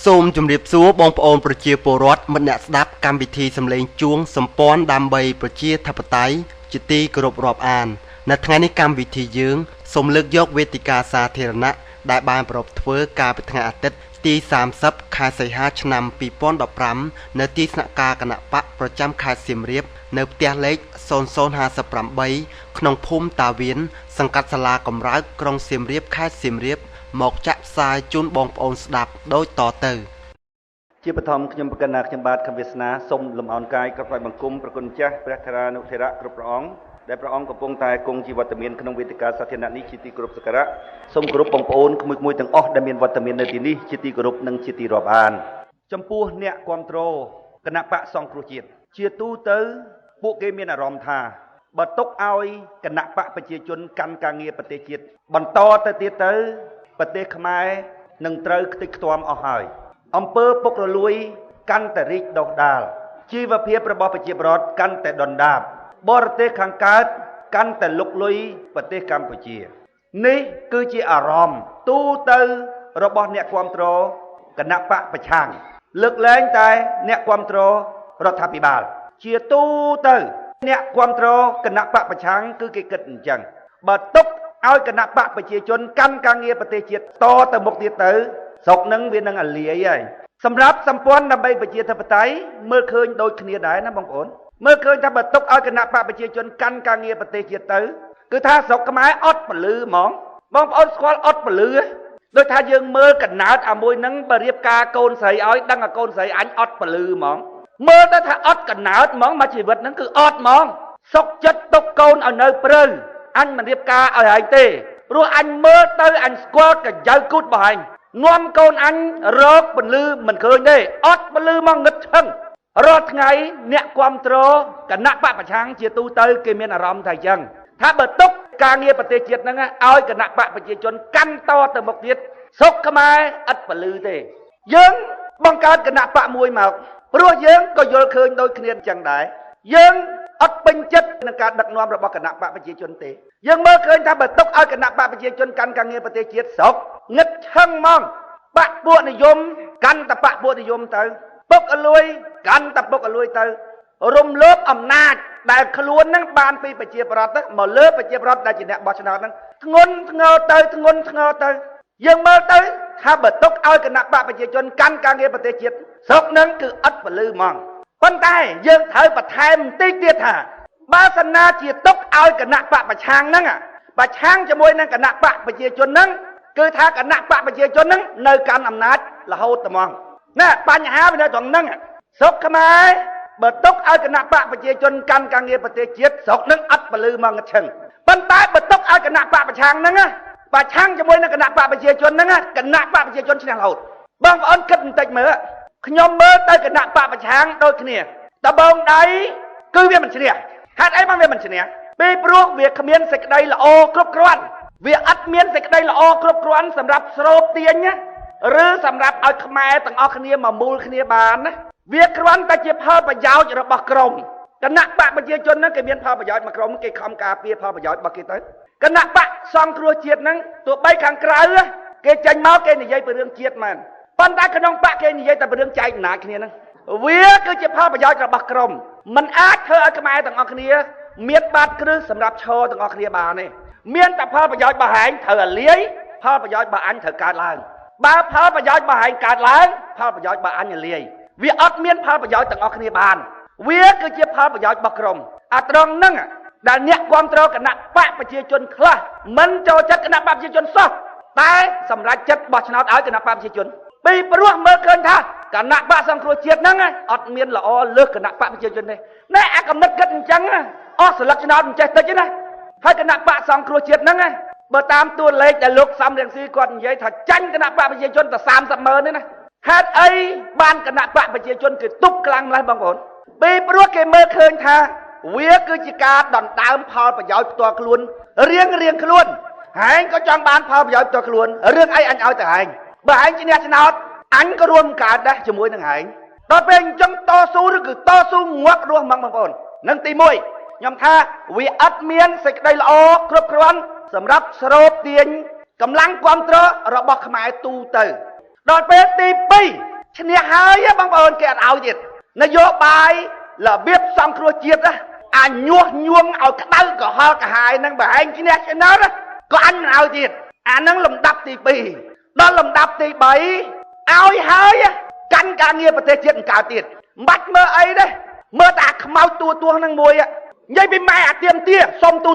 សូមជម្រាបសួរបងប្អូនប្រជាពលរដ្ឋមិត្តអ្នកស្ដាប់កម្មវិធីសំឡេងជួងសម្ព័ន្ធដើម្បីប្រជាធិបតេយ្យជាទីគោរពរាប់អាននៅថ្ងៃនេះកម្មវិធីយើងសូមលើកយកវេទិកាសាធារណៈដែលបានប្រពធ្វើកាលពីថ្ងៃអាទិត្យទី30ខែសីហាឆ្នាំ2015នៅទីស្នាក់ការគណៈបកប្រចាំខេត្តសៀមរាបនៅផ្ទះលេខ0058ក្នុងភូមិតាវៀនសង្កាត់សាលាកំរើកក្រុងសៀមរាបខេត្តសៀមរាបមកចាក់ផ្សាយជូនបងប្អូនស្ដាប់ដូចតទៅជាបឋមខ្ញុំប្រកាសណាខ្ញុំបាទខំវាសនាសូមលំអរកាយគ្រប់ថ្វាយបង្គំប្រគុណចាស់ព្រះធរានុធរៈគ្រប់ព្រះអង្គដែលព្រះអង្គកំពុងតែគង់ជីវត្តមានក្នុងវេទិកាសាធារណៈនេះជាទីគោរពសក្ការៈសូមគោរពបងប្អូនក្មួយៗទាំងអស់ដែលមានវត្តមាននៅទីនេះជាទីគោរពនិងជាទីរាប់អានចំពោះអ្នកគ្រប់គ្រងគណៈបកសង្គ្រោះជាតិជាទូទៅពួកគេមានអារម្មណ៍ថាបើទុកឲ្យគណៈបកប្រជាជនកាន់ការងារប្រទេសជាតិបន្តទៅទៀតទៅប្រទេសខ្មែរនឹងត្រូវខ្ទេចខ្ទាំអស់ហើយអំពើពុករលួយកាន់តែរីកដុះដាលជីវភាពរបស់ប្រជាពលរដ្ឋកាន់តែដុនដាបបរទេសខាងកើតកាន់តែលុកលុយប្រទេសកម្ពុជានេះគឺជាអារម្មណ៍ទូទៅរបស់អ្នកគ្រប់គ្រងគណៈបកប្រឆាំងលើកលែងតែអ្នកគ្រប់គ្រងរដ្ឋាភិបាលជាទូទៅអ្នកគ្រប់គ្រងគណៈបកប្រឆាំងគឺគេគិតអញ្ចឹងបើទុកឲ្យគណៈបកប្រជាជនកាន់ការងារប្រទេសជាតិតទៅមុខទៀតទៅស្រុកនឹងវានឹងអាលាយហើយសម្រាប់សម្ព័ន្ធដើម្បីប្រជាធិបតេយ្យមើលឃើញដូចគ្នាដែរណាបងប្អូនមើលឃើញថាបើទុកឲ្យគណៈបកប្រជាជនកាន់ការងារប្រទេសជាតិទៅគឺថាស្រុកខ្មែរអត់ពលឺហ្មងបងប្អូនស្គាល់អត់ពលឺដូចថាយើងមើលកណើតអាមួយហ្នឹងបើរៀបការកូនស្រីឲ្យដឹងឲ្យកូនស្រីអញអត់ពលឺហ្មងមើលទៅថាអត់កណើតហ្មងមកជីវិតហ្នឹងគឺអត់ហ្មងសុកចិត្តទុកកូនឲ្យនៅព្រៅអញមិនរៀបការឲ្យឯងទេព្រោះអញមើលទៅអញស្គាល់កញ្ចៅគូតរបស់ឯងនាំកូនអញរកពលឺមិនឃើញទេអត់ពលឺមកងឹតឈឹងរាល់ថ្ងៃអ្នកគ្រប់គ្រងគណៈបកប្រឆាំងជាទូទៅគេមានអារម្មណ៍ថាអញ្ចឹងថាបើទុកការងារប្រទេសជាតិហ្នឹងឲ្យគណៈបកប្រជាជនកាន់តទៅមុខទៀតសុខខ្មែរឥតពលឺទេយើងបង្កើតគណៈបកមួយមកព្រោះយើងក៏យល់ឃើញដូចគ្នាអញ្ចឹងដែរយើងអត់ពេញចិត្តនឹងការដឹកនាំរបស់គណៈបកប្រជាជនទេយើងមើលឃើញថាបើទុកឲ្យគណៈបកប្រជាជនកាន់ការងារប្រទេសជាតិស្រុកងឹតឈឹងហ្មងបកពួកនិយមកាន់តែបកពួកនិយមទៅពុកអលួយកាន់តែពុកអលួយទៅរំលោភអំណាចដែលខ្លួននឹងបានពីប្រជាប្រដ្ឋទៅមកលើប្រជាប្រដ្ឋដែលជាអ្នកបោះឆ្នោតហ្នឹងធ្ងន់ធ្ងរទៅយើងមើលទៅថាបើទុកឲ្យគណៈបកប្រជាជនកាន់ការងារប្រទេសជាតិស្រុកហ្នឹងគឺឥតពលឺហ្មងប៉ុន្តែយើងត្រូវបន្ថែមបន្តិចទៀតថាបើសិនណាជាទុកឲ្យគណៈបកប្រឆាំងហ្នឹងប្រឆាំងជាមួយនឹងគណៈបកប្រជាជនហ្នឹងគឺថាគណៈបកប្រជាជនហ្នឹងនៅកាន់អំណាចរហូតតែហ្មងណាបញ្ហាវានៅត្រង់ហ្នឹងស្រុកខ្មែរបើទុកឲ្យគណៈបកប្រជាជនកាន់ការងារប្រទេសជាតិស្រុកហ្នឹងអត់ពលឺមកងឹតឈឹងប៉ុន្តែបើទុកឲ្យគណៈបកប្រឆាំងហ្នឹងប្រឆាំងជាមួយនឹងគណៈបកប្រជាជនហ្នឹងគណៈបកប្រជាជនឈ្នះរហូតបងប្អូនគិតបន្តិចមើលខ្ញុំមើលទៅគណៈបកប្រឆាំងដូចគ្នាតបងដៃគឺវាមិនឈ្នះហេតុអីបានវាមិនឈ្នះពីព្រោះវាគ្មានសេចក្តីល្អគ្រប់គ្រាន់វាអត់មានសេចក្តីល្អគ្រប់គ្រាន់សម្រាប់ស្រូបទាញឬសម្រាប់ឲ្យខ្មែរទាំងអស់គ្នាមកមូលគ្នាបានណាវាគ្រាន់តែជាផលប្រយោជន៍របស់ក្រុមគណៈបកប្រជាជនហ្នឹងគេមានផលប្រយោជន៍មកក្រុមគេខំការពារផលប្រយោជន៍របស់គេទៅគណៈបកសង្គ្រោះជាតិហ្នឹងទោះបីខាងក្រៅគេចេញមកគេនិយាយពីរឿងជាតិមែនប៉ុន្តែក្នុងបកគេនិយាយតែពីរឿងចែកអំណាចគ្នាហ្នឹងវាគឺជាផលប្រយោជន៍របស់ក្រុមมันអាចធ្វើឲ្យខ្មែរទាំងអស់គ្នាមានបាតគ្រឹះសម្រាប់ឈរទាំងអស់គ្នាបានទេមានតែផលប្រយោជន៍របស់ឯងត្រូវឲ្យលាយផលប្រយោជន៍របស់អញត្រូវកើតឡើងបើផលប្រយោជន៍របស់ឯងកើតឡើងផលប្រយោជន៍របស់អញលាយវាអត់មានផលប្រយោជន៍ទាំងអស់គ្នាបានវាគឺជាផលប្រយោជន៍របស់ក្រុមអាត្រង់ហ្នឹងដែលអ្នកគ្រប់គ្រងគណៈបកប្រជាជនខ្លះមិនចូលចិត្តគណៈបកប្រជាជនសោះតែសម្រាប់ចិត្តបោះឆ្នោតឲ្យគណៈបកប្រជាជនពីព្រោះមើលឃើញថាគណៈបកសង្គ្រោះជាតិហ្នឹងអត់មានល្អលើសគណៈបកប្រជាជនទេណែអាកំណត់គិតអញ្ចឹងអស់ស្លឹកឆ្នោតមិនចេះតិចទេណាហើយគណៈបកសង្គ្រោះជាតិហ្នឹងបើតាមតួលេខដែលលោកសំរងស៊ីគាត់និយាយថាចាញ់គណៈបកប្រជាជនតែ300000ទេណាហេតុអីបានគណៈបកប្រជាជនគេទប់ខ្លាំងម្ល៉េះបងប្អូនពីព្រោះគេមើលឃើញថាវាគឺជាការដណ្ដើមផលប្រយោជន៍ផ្ទាល់ខ្លួនរៀងខ្លួនហែងក៏ចង់បានផលប្រយោជន៍ផ្ទាល់ខ្លួនរឿងអីអញឲ្យតែហែងបើហែងជាអ្នកឆ្នោតអញក៏រួមកើតដែរជាមួយនឹងហែងដល់ពេលអញ្ចឹងតស៊ូឬគឺតស៊ូងាប់រស់ហ្មងបងប្អូននឹងទី1ខ្ញុំថាវាអត់មានសេចក្តីល្អគ្រប់គ្រាន់សម្រាប់ស្រូបទាញកម្លាំងគ្រប់គ្រងរបស់ខ្មែរទូទៅ ដល់ពេលទី2ឈ្នះហើយបងប្អូនគេអត់ឲ្យទៀតនយោបាយរបៀបសង្គ្រោះជាតិណាអាញាស់ញួងឲ្យក្តៅក្រហល់កាហាយនឹងបើឯងឈ្នះឆ្នោតក៏អញមិនឲ្យទៀតអានឹងលំដាប់ទី2ដល់លំដាប់ទី3ឲ្យហើយកាន់ការងារប្រទេសជាតិកើតទៀតមិនបាច់មើលអីទេមើលតែខ្មោចទួហ្នឹងមួយនិយាយពីម៉ែអាទៀមទាសុំទួ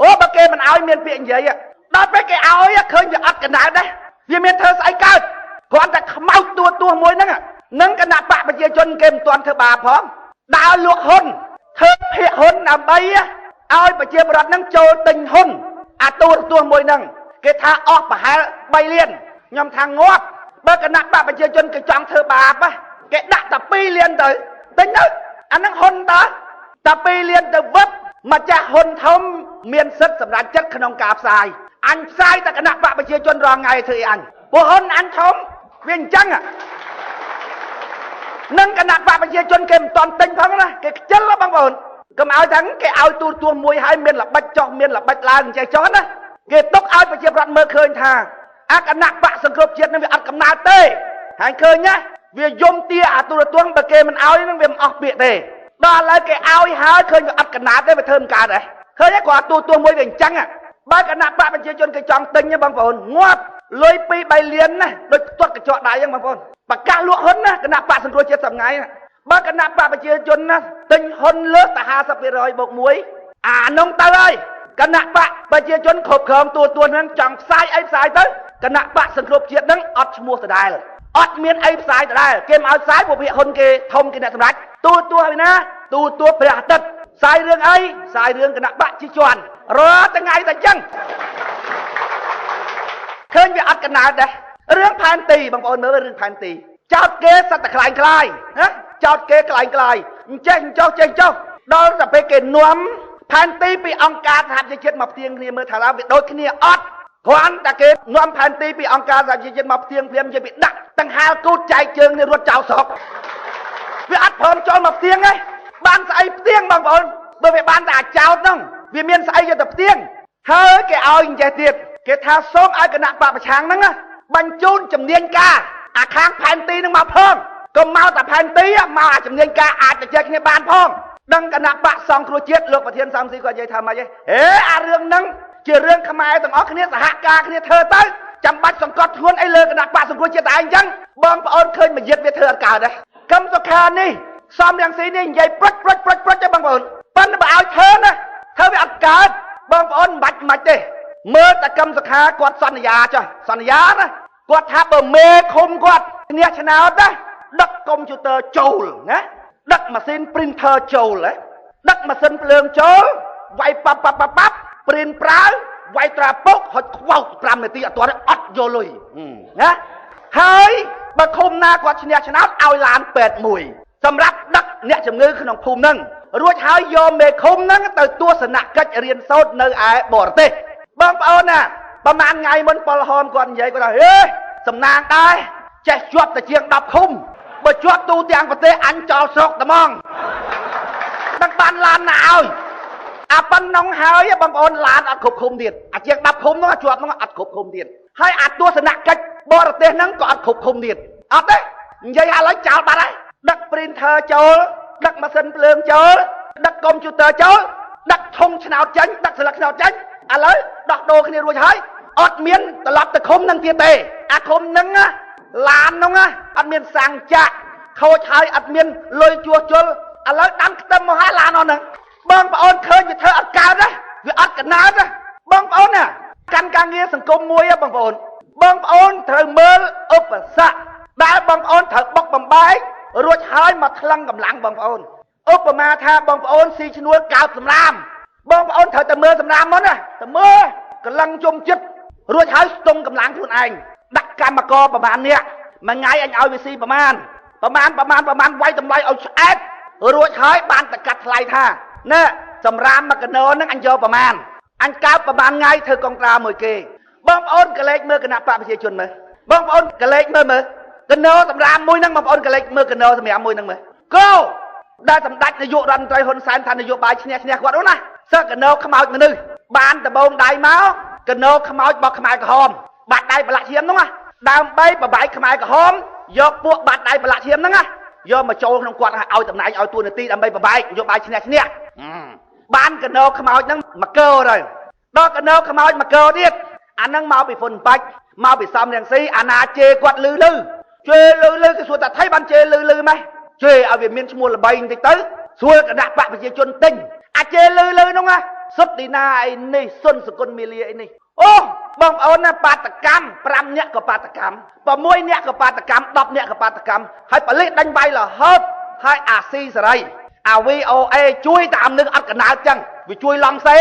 អូបើគេមិនឲ្យមានពាក្យនិយាយដល់ពេលគេឲ្យឃើញវាអត់កណ្ដាលដែរវាមានធ្វើស្អីកើតគ្រាន់តែខ្មោចទួមួយហ្នឹងនឹងគណៈបកប្រជាជនគេមិនទាន់ធ្វើបាបផងដើរលក់ហ៊ុនធ្វើភាគហ៊ុនដើម្បីឲ្យប្រជាពលរដ្ឋហ្នឹងចូលទិញហ៊ុនអាទួមួយហ្នឹងគេថាអស់ប្រហែល3លានខ្ញុំថាងាប់បើគណៈបកប្រជាជនគេចង់ធ្វើបាបគេដាក់តែ2លានទៅទិញទៅអាហ្នឹងហ៊ុនតើតែ2លានទៅវឹបម្ចាស់ហ៊ុនធំមានសិទ្ធិសម្រាប់ចិត្តក្នុងការផ្សាយអញផ្សាយតែគណៈបកប្រជាជនរងថ្ងៃធ្វើអញព្រោះហ៊ុនអញធំវាអញ្ចឹងនឹងគណៈបកប្រជាជនគេមិនតន់ទិញផងណាគេខ្ជិលបងប្អូនកុំឲ្យទាំងគេឲ្យទូមួយឲ្យមានល្បិចចុះមានល្បិចឡើងចេះចុះណាគេទុកឲ្យប្រជាប្រដ្ឋមើលឃើញថាអាគណៈបកសង្គ្រោះជាតិនឹងវាអត់កំណើតទេហើយឃើញណាវាយំទាអាទូបើគេមិនឲ្យនឹងវាមិនអស់ពាក្យទេដល់ឥឡូវគេឲ្យហើយឃើញវាអត់កំណើតទេវាធ្វើមិនកើតដែរឃើញទេគាត់ទូមួយវាអញ្ចឹងបើគណៈបកប្រជាជនគេចង់ទិញបងប្អូនងាប់លុយ2-3លានណាដូចផ្ទាត់កញ្ចក់ដៃអញ្ចឹងបងប្អូនប្រកាសលក់ហ៊ុនណាគណៈបកសង្គ្រោះជាតិសប្ងៃបើគណៈបកប្រជាជនណាទិញហ៊ុនលើសតែ 50% បូក1អានោះទៅហើយគណៈបកប្រជាជនគ្រប់គ្រងទួហ្នឹងចង់ផ្សាយអីផ្សាយទៅគណៈបកសង្គ្រោះជាតិហ្នឹងអត់ឈ្មោះដដែលអត់មានអីផ្សាយដដែលគេមិនឲ្យផ្សាយពួកភាគហ៊ុនគេធំគេអ្នកសម្រេចទួហើយណាទួព្រះអាទិត្យផ្សាយរឿងអីផ្សាយរឿងគណៈបកជាជាន់រាល់ថ្ងៃតែអញ្ចឹងឃើញវាអត់កណ្ដាលដែររឿងផែនទីបងប្អូនមើលរឿងផែនទីចោតគេសត្វតែខ្លាយណាចោតគេខ្លាយអញ្ចេះចុះដល់តែពេលគេនាំផែនទីពីអង្គការសហប្រជាជាតិមកផ្ទៀងគ្នាមើលថាឡើងវាដូចគ្នាអត់គ្រាន់តែគេនាំផែនទីពីអង្គការសហប្រជាជាតិមកផ្ទៀងព្រាមនិយាយពីដាក់ដង្ហាលគូតចែកជើងនេះរត់ចោលស្រុកវាអត់ព្រមចូលមកផ្ទៀងទេបានស្អីផ្ទៀងបងប្អូនបើវាបានតែអាចោតហ្នឹងវាមានស្អីយកទៅផ្ទៀងហើយគេឲ្យអញ្ចេះទៀតគេថាសូមឲ្យគណៈបកប្រឆាំងហ្នឹងបញ្ជូនជំនាញការអាខាងផែនទីហ្នឹងមកផងកុំមកតែផែនទីមកអាជំនាញការអាចទៅចែកគ្នាបានផងដឹងគណៈបកសង្គ្រោះជាតិលោកប្រធានសំស៊ីគាត់និយាយថាម៉េចអារឿងហ្នឹងជារឿងខ្មែរទាំងអស់គ្នាសហការគ្នាធ្វើទៅចាំបាច់សង្កត់ធ្ងន់អីលើគណៈបកសង្គ្រោះជាតិតែអញ្ចឹងបងប្អូនឃើញមួយយិត្តវាធ្វើអត់កើតទេកម្មសខានេះសំរងស៊ីនេះនិយាយព្រុចទេបងប្អូនប៉ុន្តែបើឲ្យធ្វើណាធ្វើវាអត់កើតបងប្អូនមិនបាច់មិនទេមើលតែកម្មសខាគាត់សន្យាចុះសន្យាណាគាត់ថាបើមេឃុំគាត់អ្នកឆ្នោតណាដឹកកុំព្យូទ័រចូលណាដឹកម៉ាស៊ីន printer ចូលដឹកម៉ាស៊ីនភ្លើងចូលវាយប៉ាប់ print ប្រើវាយត្រាពុកហុចខ្វោច5នាទីអត់ទាន់អត់យកលុយណាហើយបើឃុំណាគាត់ឈ្នះឆ្នោតឲ្យឡានពេទ្យមួយសម្រាប់ដឹកអ្នកជំងឺក្នុងភូមិហ្នឹងរួចហើយយកមេឃុំហ្នឹងទៅទស្សនកិច្ចរៀនសូត្រនៅឯបរទេសបងប្អូនណាប្រហែលថ្ងៃមុនប៉ុលហមគាត់និយាយគាត់ថាសំណាងដែរចេះជាប់តែជាង10ឃុំបើជាប់ទូទាំងប្រទេសអញចោលស្រុកតែហ្មងដឹកបានឡានណាឲ្យអាប៉ុណ្ណឹងហើយបងប្អូនឡានអត់គ្រប់ឃុំទៀតអាជាង10ឃុំនោះជាប់នោះអត់គ្រប់ឃុំទៀតហើយអាទស្សនកិច្ចបរទេសហ្នឹងក៏អត់គ្រប់ឃុំទៀតអត់ទេនិយាយឥឡូវចោលបាត់ហើយដឹក printer ចូលដឹកម៉ាស៊ីនភ្លើងចូលដឹកកុំព្យូទ័រចូលដឹកធុងឆ្នោតចេញដឹកស្លឹកឆ្នោតចេញឥឡូវដោះដូរគ្នារួចហើយអត់មានត្រឡប់ទៅឃុំហ្នឹងទៀតទេអាឃុំហ្នឹងឡានហ្នឹងអត់មានសាំងចាក់ខូចហើយអត់មានលុយជួសជុលឥឡូវដាំខ្ទឹមមកហើយឡានហ្នឹងបងប្អូនឃើញវាធ្វើអត់កើតទេវាអត់កណ្ដាលទេបងប្អូនណាកាន់ការងារសង្គមមួយបងប្អូនត្រូវមើលឧបសគ្គដែលបងប្អូនត្រូវបុកបំបែករួចហើយមកថ្លឹងកម្លាំងបងប្អូនឧបមាថាបងប្អូនស៊ីឈ្នួលកោតសម្រាមបងប្អូនត្រូវតែមើលសម្រាមមុនណាតែមើលកម្លាំងជុំចិត្តរួចហើយស្ទង់កម្លាំងខ្លួនឯងដាក់កម្មករប្រមាណនេះមួយថ្ងៃអញឲ្យវាស៊ីប្រមាណវាយតម្លៃឲ្យឆ្អែតរួចហើយបានតែកាត់ថ្លៃថាណែសម្រាមមួយកណោហ្នឹងអញយកប្រមាណអញកើបប្រមាណថ្ងៃធ្វើកងត្រាមួយគេបងប្អូនកលេចមើលគណៈបកប្រជាជនមើលបងប្អូនកលេចមើលកណោសម្រាមមួយហ្នឹងបងប្អូនកលេចមើលកណោសម្រាមមួយហ្នឹងមើលគោដែលសម្ដេចនាយករដ្ឋមន្ត្រីហ៊ុនសែនថានយោបាយឈ្នះគាត់នោះណាសឹកកណោខ្មោចមនុស្សបានដបងដៃមកកណោខ្មោចរបស់ខ្មែរក្រហមបាត់ដៃប្រឡាក់ឈាមនោះណា ដើមបីបបាយខ្មែរក្រហមយកពួកបាត់ដៃប្រឡាក់ឈាមហ្នឹងណាយកមកចូលក្នុងគាត់ឲ្យតំណែងឲ្យតួនាទីដើម្បីបបាយយកបាយឈ្នះបានកណោខ្មោចហ្នឹងមកកើទៅដល់កណោខ្មោចមកកើទៀតអាហ្នឹងមកពីហ្វុនបាច់មកពីសំរងស៊ីអាណាជេគាត់លឺជេលឺគេសួរតាថៃបានជេលឺម៉េះជេឲ្យវាមានឈ្មោះល្បីបន្តិចទៅស្រួលគណៈបកប្រជាជនទិញអាជេលឺហ្នឹងណាសុទ្ធឌីណាអីនេះសុនសគុណមីលាអីនេះអូបងប្អូនណាបាតកម្ម5នាក់ក៏បាតកម្ម6នាក់ក៏បាតកម្ម10នាក់ក៏បាតកម្មហើយប៉លិសដេញបាយរហូតហើយអាស៊ីសេរីអា VOA ជួយតាមនឹងអត់កណើតចឹងវាជួយឡងសេ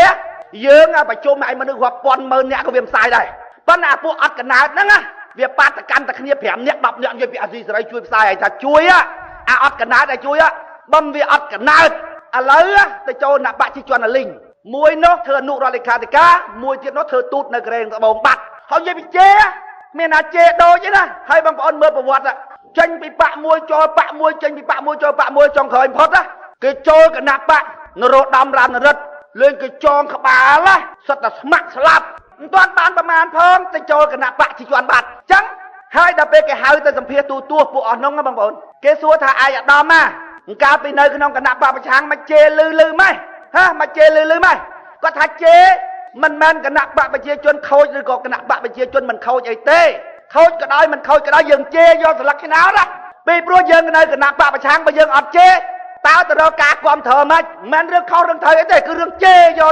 យើងប្រជុំឲ្យមនុស្សរាប់ពាន់ម៉ឺននាក់ក៏វាផ្សាយដែរប៉ុន្តែពួកអត់កណើតហ្នឹងណាវាបាតកម្មតែគ្នា5នាក់10នាក់និយាយពីអាស៊ីសេរីជួយផ្សាយឲ្យថាជួយអាអត់កណើតឲ្យជួយបំវាអត់កណើតឥឡូវទៅចូលអ្នកបច្ចេកជនលីងមួយនោះធ្វើអនុរដ្ឋលេខាធិការមួយទៀតនោះធ្វើទូតនៅក្រែងត្បូងបាត់ហើយនិយាយពីជេមានអាជេដូចទេណាហើយបងប្អូនមើលប្រវត្តិចេញពីបាក់មួយចូលបាក់មួយចេញពីបាក់មួយចូលបាក់មួយចុងក្រោយផុតគេចូលគណៈបកនរោត្តមរណរដ្ឋលេងគេចងក្បាលសុទ្ធតែស្មាក់ស្លាប់មិនទាន់បានប្រមាណផងទៅចូលគណៈបកជីជន់បាត់អញ្ចឹងហើយដល់ពេលគេហៅទៅសម្ភាសទូពួកអស់នោះបងប្អូនគេសួរថាអាយអាដាមកាលពីនៅក្នុងគណៈបកប្រឆាំងមកជេលឺម៉េះមកជេលឺម៉េះគាត់ថាជេមិនមែនគណៈបកប្រជាជនខូចឬក៏គណៈបកប្រជាជនមិនខូចអីទេខូចក៏ដោយមិនខូចក៏ដោយយើងជេយកស្លឹកឆ្នោតពីព្រោះយើងនៅគណៈបកប្រឆាំងបើយើងអត់ជេតើទៅរកការគាំទ្រមិនមែនរឿងខុសរឿងត្រូវអីទេគឺរឿងជេយក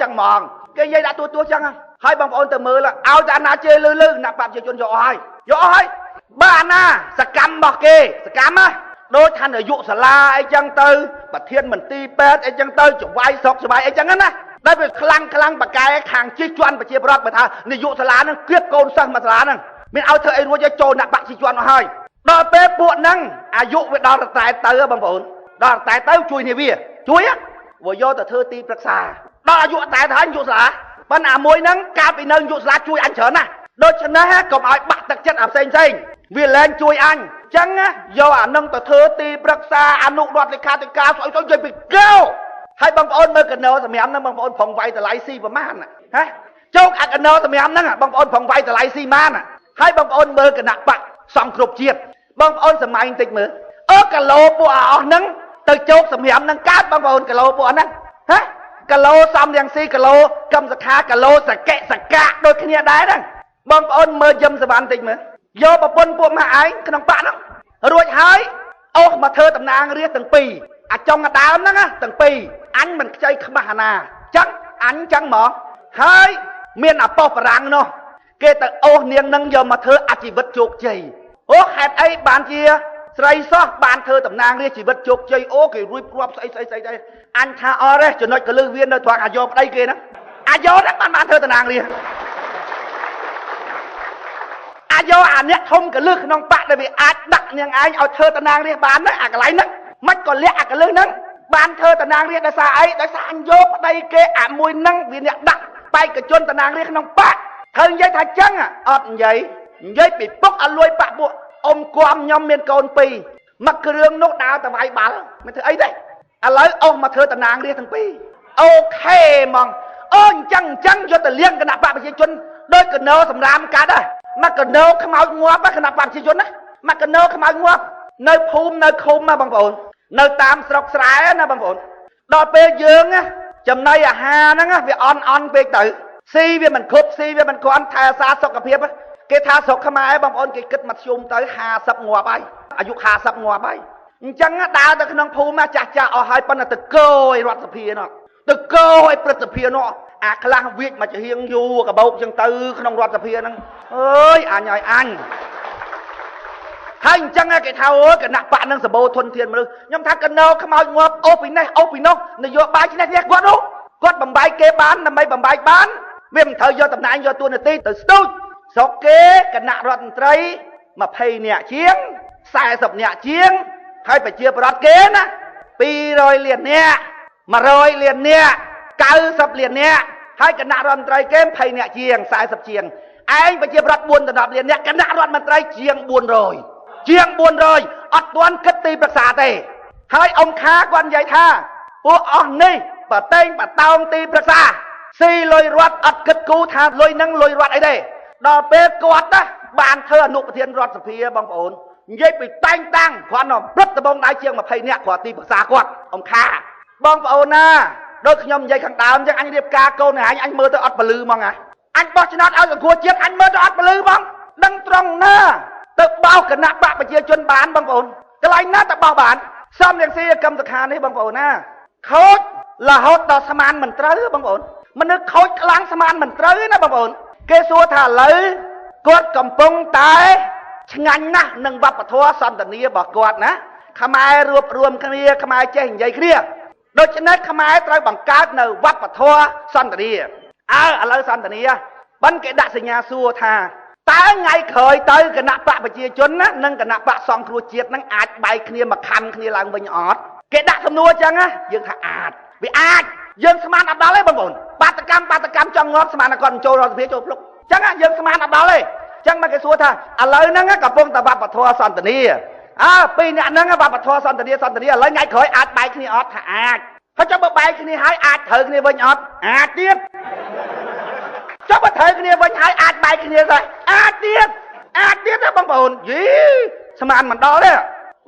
ចឹងហ្មងគេនិយាយដាក់ទួចឹងហើយបងប្អូនទៅមើលឲ្យតែអាណាជេលឺគណៈបកប្រជាជនយកអស់ហើយបើអាណាសកម្មរបស់គេសកម្មដូចថានាយកសាលាអីចឹងទៅប្រធានមន្ត្រីពេទ្យអីចឹងទៅចវាយស្រុកចវាយអីចឹងណាដែលវាខ្លាំងបកាយខាងជិះជាន់ប្រជាប្រដ្ឋបើថានាយកសាលាហ្នឹងគៀបកូនសិស្សមកសាលាហ្នឹងមានឲ្យធ្វើអីរួចឲ្យចូលដាក់បាក់ជិះជាន់មកហើយដល់ពេលពួកហ្នឹងអាយុវាដល់តែទៅបងប្អូនដល់តែទៅជួយនេះវាជួយវាយកទៅធ្វើទីប្រឹក្សាដល់អាយុតែទៅហើយនាយកសាលាប៉ុន្តែមួយហ្នឹងកាលពីនៅនាយកសាលាជួយអញច្រើនណាស់ដូច្នេះកុំឲ្យបាក់ទឹកចិត្តអាផ្សេងវាលែងជួយអញចឹងយកអានឹងទៅធ្វើទីប្រឹក្សាអនុរដ្ឋលេខាធិការស្អីទៅនិយាយពីកោហើយបងប្អូនមើលកណោសម្រាប់ហ្នឹងបងប្អូនប្រងវាយតម្លៃស៊ីប្រមាណជោគអាកណោសម្រាប់ហ្នឹងបងប្អូនប្រងវាយតម្លៃស៊ីម៉ានហើយបងប្អូនមើលគណៈបកសំគ្រប់ជាតិបងប្អូនសម័យបន្តិចមើលគីឡូពួកអស់ហ្នឹងទៅជោគសម្រាប់ហ្នឹងកើតបងប្អូនគីឡូពួកហ្នឹងគីឡូសំរៀងស៊ីគីឡូកឹមសខាគីឡូសកៈដូចគ្នាដែរហ្នឹងបងប្អូនមើលយឹមសវណ្ណបន្តិចមើលយកប្រពន្ធពួកម៉ាក់ឯងក្នុងបាក់ហ្នឹងរួចហើយអូសមកធ្វើតំណាងរាស្ត្រទាំងពីរអាចុងដើមហ្នឹងទាំងពីរអញមិនខ្ចីខ្មាស់អាណាចឹងអញចឹងហ្មងហើយមានអាប៉ុស្តិ៍បារាំងនោះគេទៅអូសនាងហ្នឹងយកមកធ្វើអាជីវិតជោគជ័យអូហេតុអីបានជាស្រីសោះបានធ្វើតំណាងរាស្ត្រជីវិតជោគជ័យអូគេរួចគ្រាប់ស្អីដែរអញថាអរទេចំណុចកលឹះវានៅត្រង់អាយកប្តីគេហ្នឹងអាយកហ្នឹងបានធ្វើតំណាងរាស្ត្រយកអាអ្នកធំកលឹះក្នុងបាក់ដែលវាអាចដាក់នាងឯងឲ្យធ្វើតំណាងរាស្ត្របានណាអាកន្លែងហ្នឹងមិនក៏លាក់អាកលឹះហ្នឹងបានធ្វើតំណាងរាស្ត្រដោយសារអីដោយសារអញយកប្តីគេអាមួយហ្នឹងវាអ្នកដាក់បេក្ខជនតំណាងរាស្ត្រក្នុងបាក់ត្រូវនិយាយថាចឹងអត់និយាយពីពុកឲ្យលួយបាក់ពួកអ៊ំគំខ្ញុំមានកូន2មកគ្រឿងនោះដើរទៅវាយបាល់មិនធ្វើអីទេឥឡូវអស់មកធ្វើតំណាងរាស្ត្រទាំងពីរអូខេហ្មងអូអញ្ចឹងយកទៅលៀងគណៈបកប្រជាជនដោយកណោសម្រាមកាត់ហ៎មកកណោខ្មោចងាប់គណៈបកប្រជាជនណាមកកណោខ្មោចងាប់នៅភូមិនៅឃុំណាបងប្អូននៅតាមស្រុកស្រែណាបងប្អូនដល់ពេលយើងចំណីអាហារហ្នឹងវាអន់ពេកទៅស៊ីវាមិនគ្រប់ស៊ីវាមិនគ្រាន់ថែរក្សាសុខភាពគេថាស្រុកខ្មែរបងប្អូនគេគិតមធ្យមទៅ50ងាប់ហើយអាយុ50ងាប់ហើយអញ្ចឹងដើរទៅក្នុងភូមិចាស់អស់ហើយប៉ុន្តែទៅកោឲ្យរដ្ឋសភានោះទៅកោឲ្យព្រឹទ្ធសភានោះអាខ្លះវាចមកជាហៀងយូរកបោកចឹងទៅក្នុងរដ្ឋសភាហ្នឹងអើយអញហើយហើយអញ្ចឹងគេថាអូគណៈបកនឹងសម្បូរធនធានមនុស្សខ្ញុំថាកណោខ្មោចងាប់អូពីនេះអូពីនោះនយោបាយឈ្នះគាត់នោះគាត់បំបាយគេបានដើម្បីបំបាយបានវាមិនត្រូវយកតំណែងយកតួនាទីទៅស្ទូចស្រុកគេគណៈរដ្ឋមន្ត្រី20នាក់ជាង40នាក់ជាងហើយប្រជាប្រដ្ឋគេណា200លាននាក់100លាននាក់90លាននាក់ហើយគណៈរដ្ឋមន្ត្រីគេ20នាក់ជាង40ជាងឯងប្រជាប្រដ្ឋ4ដល់10លាននាក់គណៈរដ្ឋមន្ត្រីជាង400អត់ទាន់គិតទីប្រឹក្សាទេហើយអង្គការគាត់និយាយថាពួកអស់នេះបតេងបតោងទីប្រឹក្សាស៊ីលុយរដ្ឋអត់គិតគូថាលុយនឹងលុយរដ្ឋអីទេដល់ពេលគាត់ បានធ្វើអនុប្រធានរដ្ឋសភាបងប្អូននិយាយពីតែងតាំងគាត់នោះព្រឹទ្ធបងដៃជាង20នាក់គាត់ទីប្រឹក្សាគាត់អំខាបងប្អូនណាដូចខ្ញុំនិយាយខាងដើមចឹងអញរៀបការកូនអញមើលទៅអត់ពលឺហ្មងអញបោះឆ្នោតឲ្យសង្គ្រោះជាតិអញមើលទៅអត់ពលឺហ្មងដឹងត្រង់ណាទៅបោកគណៈបកប្រជាជនបានបងប្អូនកន្លែងណាទៅបោកបានសំរងស៊ីកម្មសខានេះបងប្អូនណាខូចរហូតដល់ស្មានមិនត្រូវបងប្អូនមនុស្សខូចខ្លាំងស្មានមិនត្រូវណាបងប្អូនគេសួរថាឥឡូវគាត់កំពុងតែឆ្ងាញ់ណាស់នឹងវប្បធម៌សន្តានារបស់គាត់ណាខ្មែររួបរวมគ្នាខ្មែរចេះនិយាយគ្នាដូច្នេះខ្មែរត្រូវបង្កើតនៅវប្បធម៌សន្តានាឥឡូវសន្តានាបិណ្ឌគេដាក់សញ្ញាសួរថាតើថ្ងៃក្រោយទៅគណៈបកប្រជាជនណានិងគណៈបកសង្គ្រោះជាតិនឹងអាចបែកគ្នាមកខំគ្នាឡើងវិញអត់គេដាក់សំណួរអញ្ចឹងណាយើងថាអាចវាអាចយើងស្មានអត់ដល់ទេបងប្អូនបាតកម្មចង់ងាប់ស្មានតែគាត់ចូលរដ្ឋសភាចូលភ្លុកអញ្ចឹងយើងស្មានអត់ដល់ទេអញ្ចឹងមកគេសួរថាឥឡូវហ្នឹងកំពុងតែវប្បធម៌សន្តានាពីរអ្នកហ្នឹងវប្បធម៌សន្តានាឥឡូវថ្ងៃក្រោយអាចបែកគ្នាអត់ថាអាចហើយចុះបើបែកគ្នាហើយអាចត្រូវគ្នាវិញអត់អាចទៀតចុះបើត្រូវគ្នាវិញហើយអាចបែកគ្នាដែរអាចទៀតណាបងប្អូនយីស្មានមិនដល់ទេ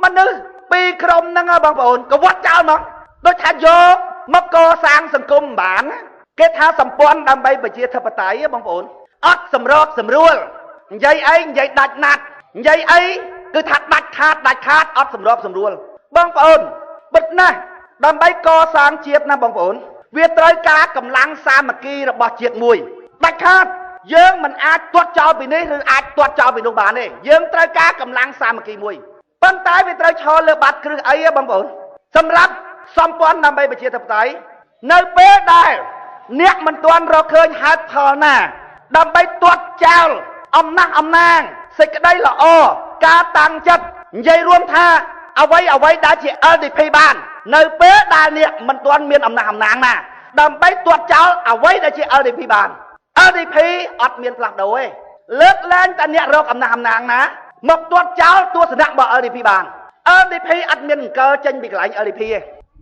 មនុស្សពីរក្រុមហ្នឹងបងប្អូនកវត្តចោលមកដូចថាយកមកកសាងសង្គមបានគេថាសម្ព័ន្ធដើម្បីប្រជាធិបតេយ្យបងប្អូនអត់សម្របសម្រួលនិយាយអីនិយាយដាច់ណាត់និយាយអីគឺថាដាច់ខាតអត់សម្របសម្រួលបងប្អូនបិទណាស់ដើម្បីកសាងជាតិណាបងប្អូនវាត្រូវការកម្លាំងសាមគ្គីរបស់ជាតិមួយដាច់ខាតយើងមិនអាចទាត់ចោលពីនេះឬអាចទាត់ចោលពីនោះបានទេយើងត្រូវការកម្លាំងសាមគ្គីមួយប៉ុន្តែវាត្រូវឈរលើបាតគ្រឹះអីបងប្អូនសម្រាប់សម្ព័ន្ធដើម្បីប្រជាធិបតេយ្យនៅពេលដែលអ្នកមិនទាន់រកឃើញហេតុផលណាដើម្បីទាត់ចោលអំណះអំណាងសេចក្តីល្អការតាំងចិត្តនិយាយរួមថាអ្វីដែលជា LDP បាននៅពេលដែលអ្នកមិនទាន់មានអំណះអំណាងណាដើម្បីទាត់ចោលអ្វីដែលជា LDP បាន LDP អត់មានផ្លាស់ប្ដូរទេលើកឡើងតែអ្នករកអំណះអំណាងណាមកទាត់ចោលទស្សនៈរបស់ LDP បាន LDP អត់មានអង្គើចេញពីកន្លែង LDP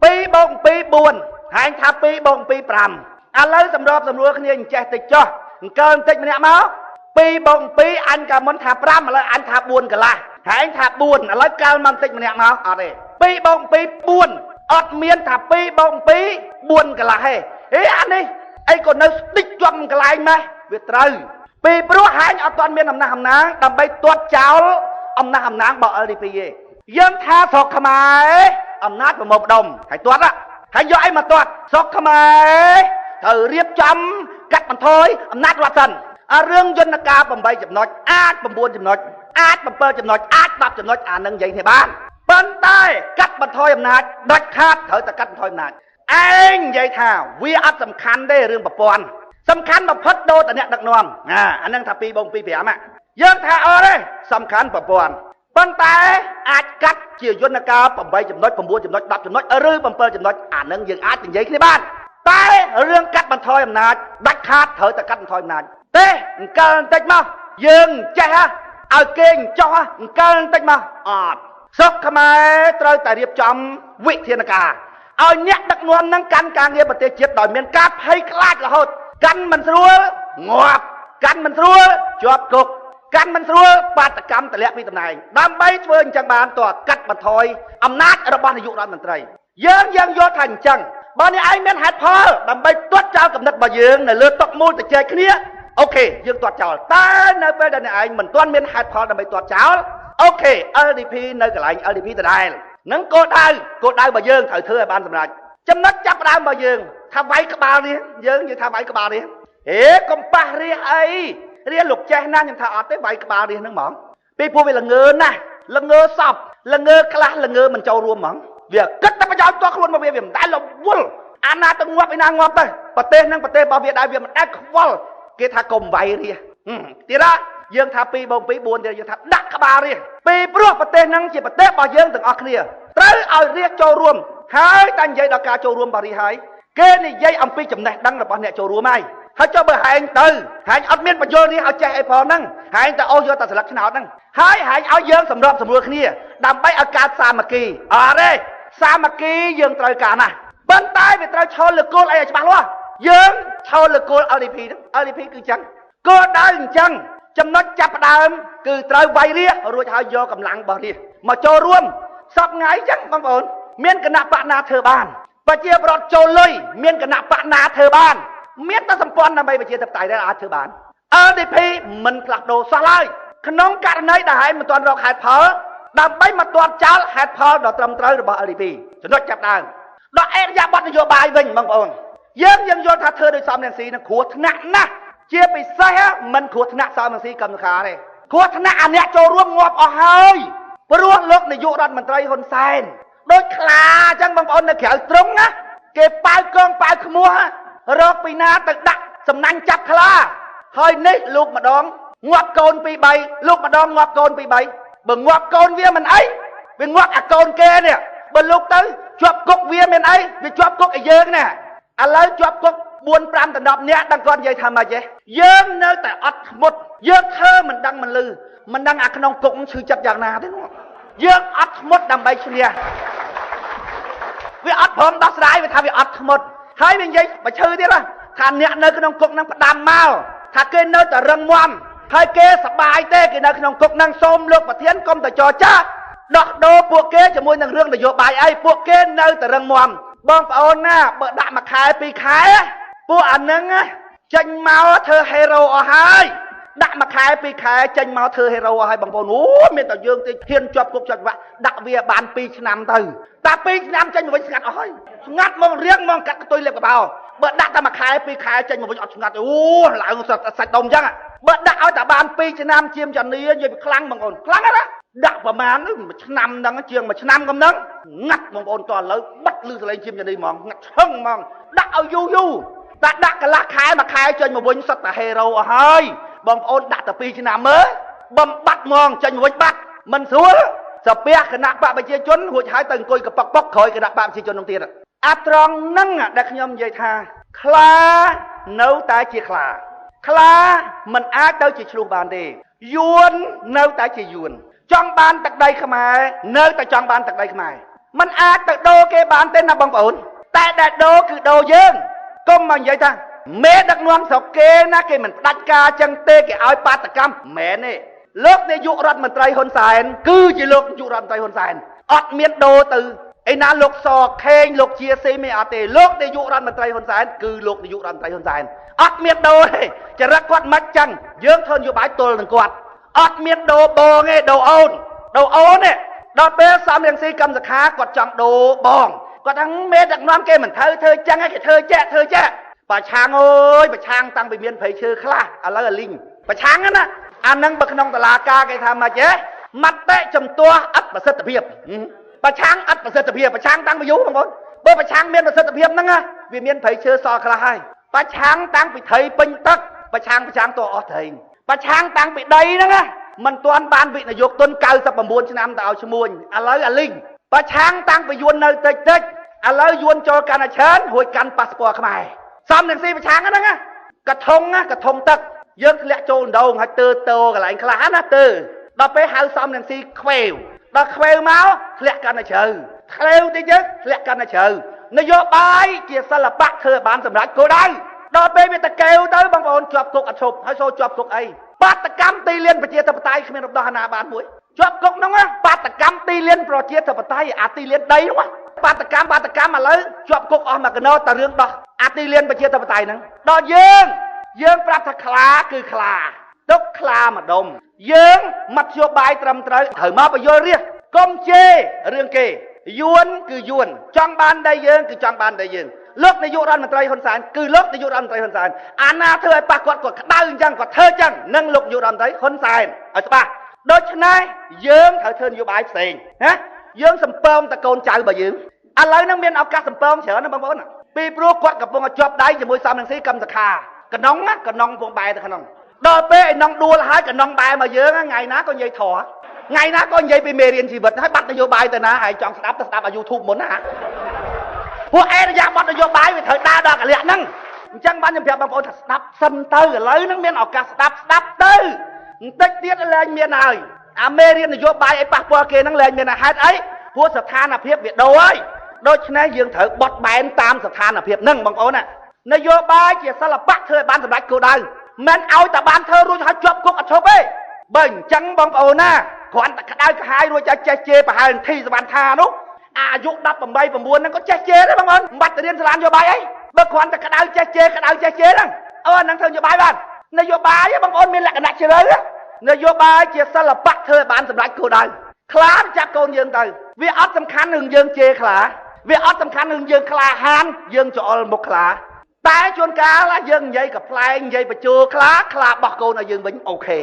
ទេ2 + 2 4ហាញថា2 + 2 5ឥឡូវសម្របសម្រួលគ្នាអញ្ចេះតិចចុះអង្គើបន្តិចម្នាក់មក2 + 2អញកាលមុនថា5ឥឡូវអញថា4កន្លះហើយថា4ឥឡូវកើមកបន្តិចម្នាក់មកអត់ទេ2 + 2 4អត់មានថា2 + 2 4កន្លះទេអានេះអីក៏នៅស្ទិចជាប់កន្លែងម៉េះវាត្រូវពីព្រោះហាញអត់ទាន់មានអំណះអំណាងដើម្បីទាត់ចោលអំណះអំណាងរបស់ LDP ទេយើងថាស្រុកខ្មែរអំណាចប្រមូលផ្ដុំហើយទាត់ហើយយកអីមកទាត់ស្រុកខ្មែរត្រូវរៀបចំកាត់បន្ថយអំណាចរដ្ឋសិនរឿងយន្តការ8ចំណុចអាច9ចំណុចអាច7ចំណុចអាច10ចំណុចអានឹងនិយាយទេបានប៉ុន្តែកាត់បន្ថយអំណាចដាច់ខាតត្រូវតែកាត់បន្ថយអំណាចឯងនិយាយថាវាអត់សំខាន់ទេរឿងប្រព័ន្ធសំខាន់បំផុតដូរតអ្នកដឹកនាំអានឹងថា2 + 2 5យើងថាអត់ទេសំខាន់ប្រព័ន្ធប៉ុន្តែអាចកាត់ជាយន្តការ8ចំណុច9ចំណុច10ចំណុចឬ7ចំណុចអានឹងយើងអាចនិយាយគ្នាបានតែរឿងកាត់បន្ថយអំណាចដាច់ខាតត្រូវតែកាត់បន្ថយអំណាចទេអង្កលបន្តិចមកយើងចេះឲ្យគេចោះអង្កលបន្តិចមកអត់ស្រុកខ្មែរត្រូវតែរៀបចំវិធានការឲ្យអ្នកដឹកនាំនឹងកាន់ការងារប្រទេសជាតិដោយមានការភ័យខ្លាចរហូតកាន់មិនស្រួលងាប់កាន់មិនស្រួលជាប់គុកកាន់មិនស្រួលបាតកម្មទម្លាក់ពីតំណែងដើម្បីធ្វើអញ្ចឹងបានតើកាត់បន្ថយអំណាចរបស់នាយករដ្ឋមន្ត្រីយើងយល់ថាអញ្ចឹងបើអ្នកឯងមានហេតុផលដើម្បីទាត់ចោលគំនិតរបស់យើងនៅលើតុមូលទៅចែកគ្នាអូខេយើងទាត់ចោលតែនៅពេលដែលអ្នកឯងមិនទាន់មានហេតុផលដើម្បីទាត់ចោលអូខេ LDP នៅកន្លែង LDP ដដែលនឹងគោលដៅរបស់យើងត្រូវធ្វើឲ្យបានសម្រេចចំណុចចាប់ផ្ដើមរបស់យើងថាវាយក្បាលនេះយើងថាវាយក្បាលនេះកំប៉ះរះអីរះលោកចេះណាខ្ញុំថាអត់ទេវាយក្បាលនេះហ្នឹងហ្មងពីព្រោះវាល្ងើណាស់ល្ងើសពល្ងើខ្លះល្ងើមិនចូលរួមហ្មងវាគិតតែប្រយោជន៍តខ្លួនមកវាមិនដែលរវល់អាណាទៅងាប់ឯណាងាប់ទៅប្រទេសហ្នឹងប្រទេសរបស់វាដែរវាមិនដែលខ្វល់គេថាកុំវាយរះទៀតយើងថា2 + 2 4ទៀតយើងថាដាក់ក្បាលរះពីព្រោះប្រទេសហ្នឹងជាប្រទេសរបស់យើងទាំងអស់គ្នាត្រូវឲ្យរះចូលរួមហើយតែនិយាយដល់ការចូលរួមរបស់រះហើយគេនិយាយអំពីចំណេះដឹងរបស់អ្នកចូលរួមហើយចុះបើហែងទៅហែងអត់មានបញ្យល់នេះឲ្យចេះអីផងហ្នឹងហែងទៅអូសយកតែស្លឹកឆ្នោតហ្នឹងហើយហែងឲ្យយើងសម្របសម្រួលគ្នាដើម្បីឲ្យកើតសាមគ្គីអត់ទេសាមគ្គីយើងត្រូវការណាស់ប៉ុន្តែវាត្រូវឈលលើគោលអីឲ្យច្បាស់លាស់យើងឈលលើគោល LDP ហ្នឹង LDP គឺអញ្ចឹងគោលដៅអញ្ចឹង ចំណុចចាប់ផ្ដើមគឺត្រូវវាយរារួចហើយយកកម្លាំងរបស់រាមកចូលរួមសពថ្ងៃអញ្ចឹងបងប្អូនមានគណៈបកណាធ្វើបានប្រជាប្រដ្ឋចូលលុយមានគណៈបកណាធ្វើបានមានតែសម្ព័ន្ធដើម្បីប្រជាធិបតេយ្យដែលអាចធ្វើបាន LDP មិនផ្លាស់ប្ដូរសោះឡើយក្នុងករណីដែលហែងមិនទាន់រកហេតុផលដើម្បីមកទាត់ចោលហេតុផលដ៏ត្រឹមត្រូវរបស់ LDP ចំណុចចាប់ដើមដល់អេរយាប័តនយោបាយវិញបងប្អូនយើងយល់ថាធ្វើដោយសំរងស៊ីនឹងគ្រោះថ្នាក់ណាស់ជាពិសេសមិនគ្រោះថ្នាក់សំរងស៊ីកម្មការទេគ្រោះថ្នាក់អាអ្នកចូលរួមងាប់អស់ហើយព្រោះលោកនាយករដ្ឋមន្ត្រីហ៊ុនសែនដូចខ្លាអញ្ចឹងបងប្អូននៅក្រៅត្រង់ណាគេប៉ាវកងប៉ាវខ្មោះរកពីណាទៅដាក់សំណាញ់ចាប់ខ្លាហើយនេះលោកម្ដងងាប់កូនពី3លោកម្ដងងាប់កូនពី3បើងាប់កូនវាមិនអីវាងាប់អាកូនគេនេះបើលោកទៅជាប់គុកវាមានអីវាជាប់គុកឲ្យយើងណាឥឡូវជាប់គុក4 5 10នាក់ដឹងគាត់និយាយថាម៉េចទេយើងនៅតែអត់ធ្មត់យើងធ្វើមិនដឹងមិនលឺមិនដឹងអាក្នុងគុកឈឺចិត្តយ៉ាងណាទេយើងអត់ធ្មត់ដើម្បីឈ្នះវាអត់ព្រមដោះស្រាយវាថាវាអត់ធ្មត់ហើយវានិយាយបើឈឺទៀតថាអ្នកនៅក្នុងគុកហ្នឹងផ្ដាំមកថាគេនៅតែរឹងមាំហើយគេសប្បាយទេគេនៅក្នុងគុកហ្នឹងសូមលោកប្រធានកុំតែចរចាដោះដូរពួកគេជាមួយនឹងរឿងនយោបាយអីពួកគេនៅតែរឹងមាំបងប្អូនណាបើដាក់មួយខែ2ខែពួកអានឹងចេញមកធ្វើហេរ៉ូអស់ហើយដាក់មួយខែ2ខែចេញមកធ្វើហេរ៉ូអស់ហើយបងប្អូនអូមានតែយើងទេហ៊ានជាប់គុកជាប់ច្បាប់ដាក់វាបាន2ឆ្នាំទៅតែ2ឆ្នាំចេញមកវិញស្ងាត់អស់ហើយស្ងាត់មករៀងមកកាត់កតុយលេបកបោបើដាក់តែមួយខែ2ខែចេញមកវិញអត់ស្ងាត់អូឡើងសាច់ដុំអញ្ចឹងបើដាក់ឲ្យតែបាន2ឆ្នាំជាមចានីនិយាយខ្លាំងបងប្អូនខ្លាំងណាស់ដាក់ប្រមាណមួយឆ្នាំហ្នឹងជាងមួយឆ្នាំកំហ្នឹងងាត់បងប្អូនតឥឡូវបាត់លឺសលេងជាមចានីហ្មងងាត់ឈឹងហ្មងដាក់ឲ្យយូរតែដាក់កន្លះខែមួយខែចេញមកវិញសុទ្ធតែហេរ៉ូអស់ហើយបងប្អូនដាក់តែ2ឆ្នាំមើលបំបត្តិហ្មងចេញមកវិញបាត់មិនស្រួលសាពះគណៈបកប្រជាជនរួចហើយទៅអង្គុយកប៉ុកប៉ុកក្រោយគណៈបកប្រជាជននោះទៀតអាត្រង់ហ្នឹងដែលខ្ញុំនិយាយថាខ្លានៅតែជាខ្លាខ្លាមិនអាចទៅជាឆ្លុះបានទេយួននៅតែជាយួនចង់បានទឹកដីខ្មែរនៅតែចង់បានទឹកដីខ្មែរមិនអាចទៅដូរគេបានទេណាបងប្អូនតែដែលដូរគឺដូរយើងកុំមកនិយាយថាមេដឹកនាំស្រុកគេណាគេមិនផ្ដាច់ការចឹងទេគេឲ្យបាតកម្មមែនទេលោកនាយករដ្ឋមន្ត្រីហ៊ុនសែនគឺជាលោកនាយករដ្ឋមន្ត្រីហ៊ុនសែនអត់មានដូរទៅឯណាលោកសខេងលោកជាសេមីអត់ទេលោកនាយករដ្ឋមន្ត្រីហ៊ុនសែនគឺលោកនាយករដ្ឋមន្ត្រីហ៊ុនសែនអត់មានដូរទេចរិតគាត់មិនចឹងយើងធ្វើនយោបាយទល់នឹងគាត់អត់មានដូរបងទេដូរអូនទេដល់ពេលសំរងស៊ីកម្មសខាគាត់ចង់ដូរបងគាត់ថាមេដឹកនាំគេមិនធ្វើចឹងឯងគេធ្វើចេះប្រឆាំងអើយប្រឆាំងតាំងពីមានព្រៃឈើខ្លះឥឡូវអាលីងប្រឆាំងណាអានឹងបើក្នុងតឡាការគេថាម៉េចទេមតិជំទាស់អត់ប្រសិទ្ធភាពប្រឆាំងអត់ប្រសិទ្ធភាពប្រឆាំងតាំងពីយូរបងប្អូនបើប្រឆាំងមានប្រសិទ្ធភាពហ្នឹងវាមានព្រៃឈើសល់ខ្លះហើយប្រឆាំងតាំងពីត្រីពេញទឹកប្រឆាំងតអស់ត្រីប្រឆាំងតាំងពីដីហ្នឹងមិនទាន់បានវិនិយោគទុន99ឆ្នាំទៅឲ្យឈ្មួញឥឡូវអាលីងប្រឆាំងតាំងពីយួននៅតិចឥឡូវយួនចូលកាន់តែច្រើនរួចកាន់ប៉ាសពតខ្មែរសំនឹងស៊ីប្រឆាំងហ្នឹងកធុងទឹកយើងធ្លាក់ចូលដងហើយទើកន្លែងខ្លះណាទើដល់ពេលហៅសំនឹងស៊ីខ្វេវដល់ខ្វេវមកធ្លាក់កាន់តែជ្រៅខ្វេវតិចទៅធ្លាក់កាន់តែជ្រៅនយោបាយជាសិល្បៈធ្វើឲ្យបានសម្រេចគោលដៅដល់ពេលវាតកែវទៅបងប្អូនជាប់គុកអត់ឈប់ហើយចូលជាប់គុកអីបាតកម្មទីលានប្រជាធិបតេយ្យគ្មានរំដោះអាណាបានមួយជាប់គុកហ្នឹងបាតកម្មទីលានប្រជាធិបតេយ្យអាទីលានដីហ្នឹងបាតកម្មឥឡូវជាប់គុកអស់មួយកណោតែរឿងដោះអាទីលានប្រជាធិបតេយ្យហ្នឹងដល់យើងប្រាប់ថាខ្លាគឺខ្លាទុកខ្លាម្ដុំយើងមធ្យោបាយត្រឹមត្រូវមកបញ្យល់រាជកុំជេររឿងគេយួនគឺយួនចង់បានដីយើងគឺចង់បានដីយើងលោកនាយករដ្ឋមន្ត្រីហ៊ុនសែនគឺលោកនាយករដ្ឋមន្ត្រីហ៊ុនសែនអាណាធ្វើឲ្យប៉ះគាត់ក្តៅអញ្ចឹងគាត់ធ្វើអញ្ចឹងនឹងលោកនាយករដ្ឋមន្ត្រីហ៊ុនសែនឲ្យច្បាស់ដូច្នេះយើងត្រូវធ្វើនយោបាយផ្សេងណាយើងសំពងតកូនចៅរបស់យើងឥឡូវហ្នឹងមានឱកាសសំពងច្រើនណាបងប្អូនពីព្រោះគាត់កំពុងតែជាប់ដៃជាមួយសំរងស៊ីកម្មសខាកណ្ដុងពងបែរទៅក្នុងដល់ពេលឯនងដួលហើយកណ្ដុងបែរមកយើងថ្ងៃណាក៏និយាយធរថ្ងៃណាក៏និយាយពីមេរៀនជីវិតហើយបាត់នយោបាយទៅណាហើយចង់ស្ដាប់ទៅស្ដាប់ឲ្យ YouTube មុនណាពួកអេរយាបាត់នយោបាយវាត្រូវដើរដល់កលៈហ្នឹងអញ្ចឹងបានខ្ញុំប្រាប់បងប្អូនថាស្ដាប់សិនទៅឥឡូវហ្នឹងមានឱកាសស្ដាប់ទៅបន្តិចទៀតលែងមានហើយអាមេរៀននយោបាយឲ្យប៉ះពាល់គេហ្នឹងលែងមានហេតុអីព្រោះស្ថានភាពវាដូរហើយដូច្នេះយើងត្រូវបត់បែនតាមស្ថានភាពហ្នឹងបងប្អូនណានយោបាយជាសិល្បៈធ្វើឲ្យបានសម្រេចគោលដៅ មិនឲ្យតែបានធ្វើរួចហើយជាប់គុកអត់ឈប់ទេបើអញ្ចឹងបងប្អូនណាគ្រាន់តែក្តៅក្រហាយរួចចេះជេរប្រហែលនាទីសវណ្ណថានោះអាយុ18 9ហ្នឹងក៏ចេះជេរដែរបងប្អូនមិនបាច់ទៅរៀនសាលានយោបាយអីបើគ្រាន់តែក្តៅចេះជេរហ្នឹងហ្នឹងធ្វើនយោបាយបាននយោបាយបងប្អូនមានលក្ខណៈជ្រៅនយោបាយជាសិល្បៈធ្វើឲ្យបានសម្រេចគោលដៅខ្លាចាប់កូនយើងទៅវាអត់សំខាន់នឹងយើងជេរខ្លាវាអត់សំខាន់នឹងយើងក្លាហានយើងច្អល់មុខខ្លាតែជួនកាលយើងនិយាយកប្លែងនិយាយបញ្ជោខ្លាបោះកូនឲ្យយើងវិញអូខេ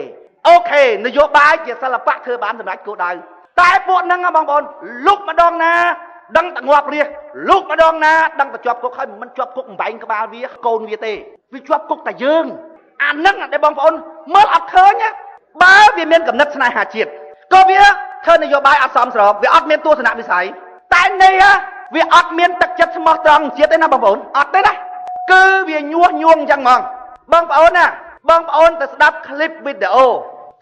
នយោបាយជាសិល្បៈធ្វើបានសម្រេចគោលដៅតែពួកហ្នឹងបងប្អូនលុកម្ដងណាដឹងតែងាប់រាសលុកម្ដងណាដឹងតែជាប់គុកហើយមិនជាប់គុកបំបែងក្បាលវាកូនវាទេវាជាប់គុកតែយើងអាហ្នឹងដែលបងប្អូនមើលអត់ឃើញបើវាមានកំណត់ស្នេហាជាតិក៏វាធ្វើនយោបាយអត់សមស្របវាអត់មានទស្សនវិស័យតែនេះវាអត់មានទឹកចិត្តស្មោះត្រង់ជាតិទេណាបងប្អូនអត់ទេណាគឺវាញុះញង់អញ្ចឹងហ្មងបងប្អូនណាបងប្អូនទៅស្ដាប់คลิปវីដេអូ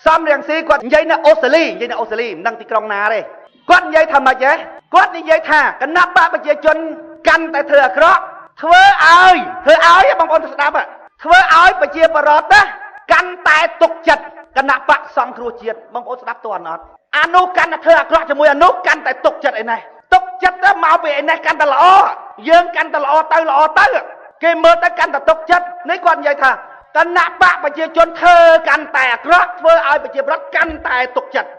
សំរៀងស៊ីគាត់និយាយនៅអូស្ត្រាលីមិនដឹងទីក្រុងណាទេគាត់និយាយថាម៉េចគាត់និយាយថាគណៈបកប្រជាជនកាន់តែធ្វើអាក្រក់ធ្វើឲ្យបងប្អូនទៅស្ដាប់ធ្វើឲ្យប្រជាពលរដ្ឋណាកាន់តែទុកចិត្តគណៈបកសង្គ្រោះជាតិបងប្អូនស្ដាប់តើអត់អានោះកាន់តែធ្វើអាក្រក់ជាមួយអានោះកាន់តែទុកចិត្តអីណេះទុកចិត្តទៅមកពីអីណេះកាន់តែល្អយើងកាន់តែល្អទៅគេមើលទៅកាន់តែទុកចិត្តនេះគាត់និយាយថាគណៈបកប្រជាជនធ្វើកាន់តែអាក្រក់ធ្វើឲ្យប្រជាពលរដ្ឋកាន់តែទុកចិត្ត